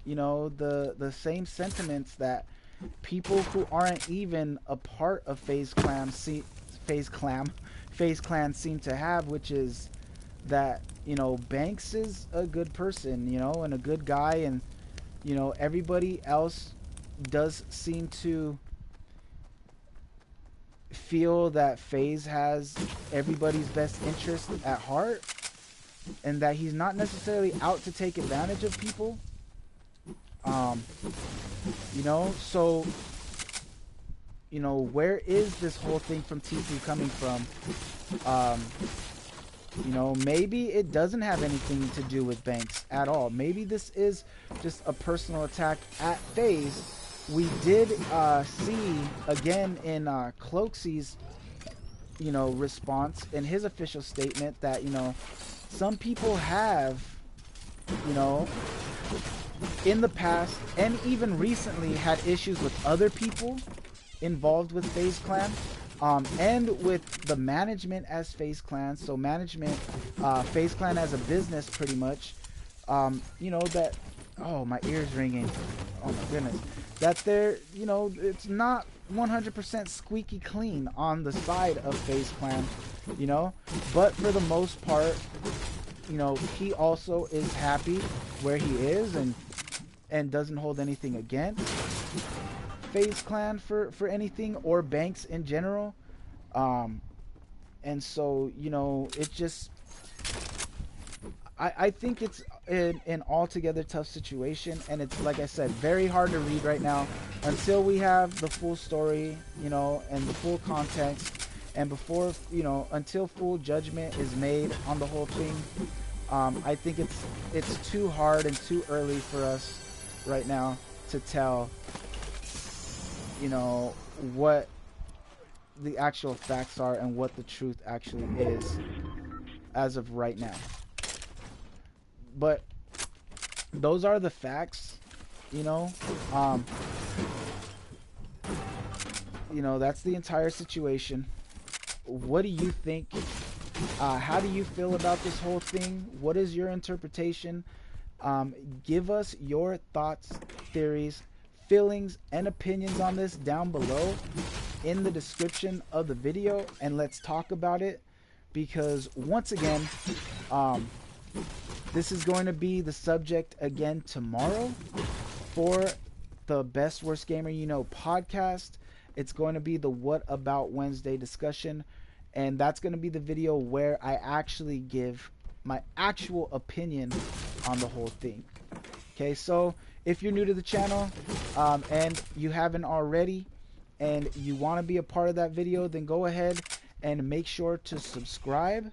you know, the same sentiments that people who aren't even a part of Faze Clan seem to have, which is that, you know, Banks is a good person, you know, and a good guy, and, you know, everybody else does seem to feel that Faze has everybody's best interest at heart, and that he's not necessarily out to take advantage of people. You know, so, you know, where is this whole thing from TFue coming from? You know, maybe it doesn't have anything to do with Banks at all. Maybe this is just a personal attack at Faze. We did see again in Cloaksy's, you know, response in his official statement that, you know, some people have, you know, in the past and even recently had issues with other people involved with Faze Clan, and with the management as Faze Clan. So management, Faze Clan as a business, pretty much. You know that. Oh, my ears ringing. Oh my goodness. That they're, you know, it's not 100% squeaky clean on the side of Faze Clan, you know. But for the most part, you know, he also is happy where he is, and doesn't hold anything against Faze Clan for anything, or Banks in general. And so, you know, it just, I think it's an altogether tough situation, and it's, like I said, very hard to read right now until we have the full story, you know, and the full context, and before, you know, until full judgment is made on the whole thing. I think it's too hard and too early for us right now to tell, you know, what the actual facts are and what the truth actually is as of right now. But those are the facts, you know. You know, that's the entire situation. What do you think? How do you feel about this whole thing? What is your interpretation? Give us your thoughts, theories, feelings, and opinions on this down below in the description of the video, and let's talk about it, because once again, this is going to be the subject again tomorrow for the Best Worst Gamer You Know podcast. It's going to be the What About Wednesday discussion, and that's going to be the video where I actually give my actual opinion on the whole thing. Okay, so if you're new to the channel, and you haven't already, and you want to be a part of that video, then go ahead and make sure to subscribe,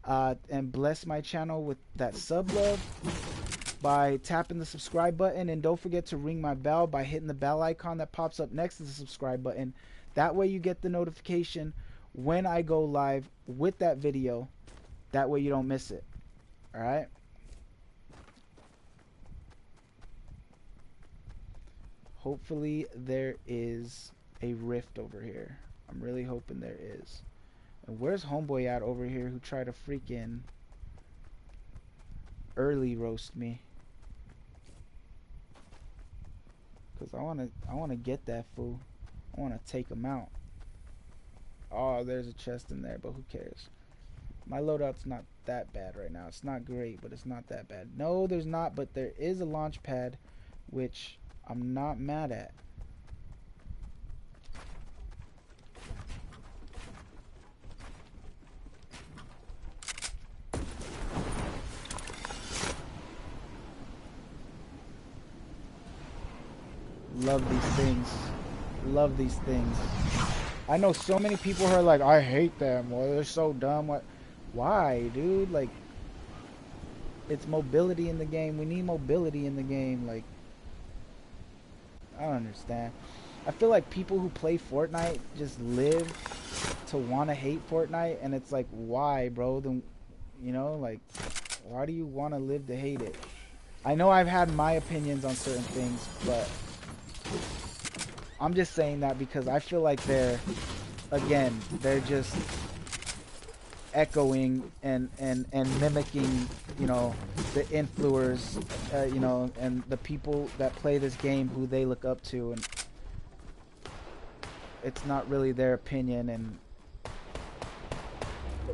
and bless my channel with that sub love by tapping the subscribe button, and don't forget to ring my bell by hitting the bell icon that pops up next to the subscribe button. That way you get the notification when I go live with that video. That way you don't miss it. Alright? Hopefully there is a rift over here. I'm really hoping there is. And where's homeboy at over here who tried to freaking early roast me? Cause I wanna get that fool. I wanna take him out. Oh, there's a chest in there, but who cares? My loadout's not that bad right now. It's not great, but it's not that bad. No, there's not, but there is a launch pad, which I'm not mad at. Love these things. Love these things. I know so many people who are like, I hate them, or they're so dumb. What? Why, dude? Like, It's mobility in the game. We need mobility in the game. Like, I don't understand. I feel like people who play Fortnite just live to want to hate Fortnite, and it's like, why, bro? Then, you know, like, why do you want to live to hate it? I know I've had my opinions on certain things, but I'm just saying that because I feel like they're just echoing and mimicking, you know, the influencers, you know, and the people that play this game who they look up to, and it's not really their opinion, and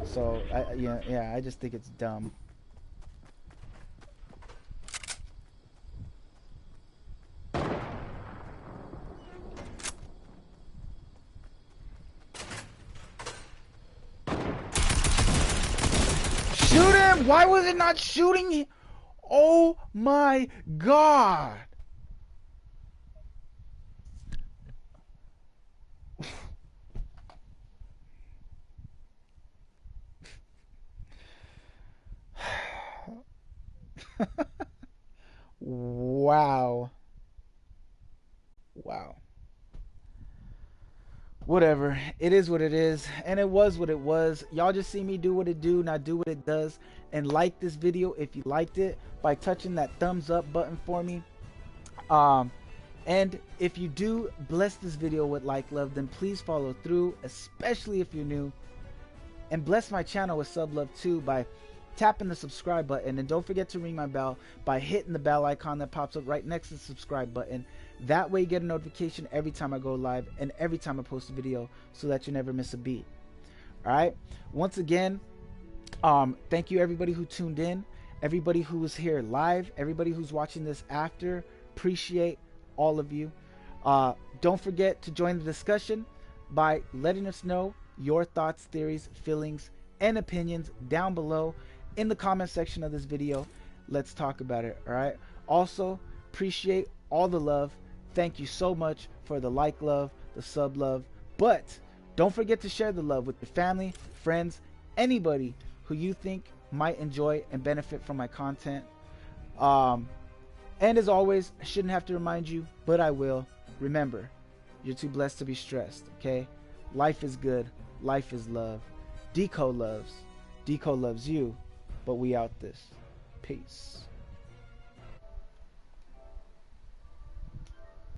so yeah, I just think it's dumb. Shoot him! Why was it not shooting? Oh my god! Wow. Wow. Whatever. It is what it is. And it was what it was. Y'all just see me do what it do, not do what it does. And like this video if you liked it by touching that thumbs up button for me. And if you do bless this video with like love, then please follow through, especially if you're new. And bless my channel with sub love too by tapping the subscribe button, and don't forget to ring my bell by hitting the bell icon that pops up right next to the subscribe button. That way you get a notification every time I go live and every time I post a video, so that you never miss a beat. All right, once again, thank you everybody who tuned in, everybody who was here live, everybody who's watching this after. Appreciate all of you. Don't forget to join the discussion by letting us know your thoughts, theories, feelings, and opinions down below in the comment section of this video. Let's talk about it. All right, also appreciate all the love. Thank you so much for the like love, the sub love, but don't forget to share the love with your family, friends, anybody who you think might enjoy and benefit from my content. And as always, I shouldn't have to remind you, but I will. Remember, you're too blessed to be stressed. Okay, life is good, life is love. Deco loves you, but we out this. Peace.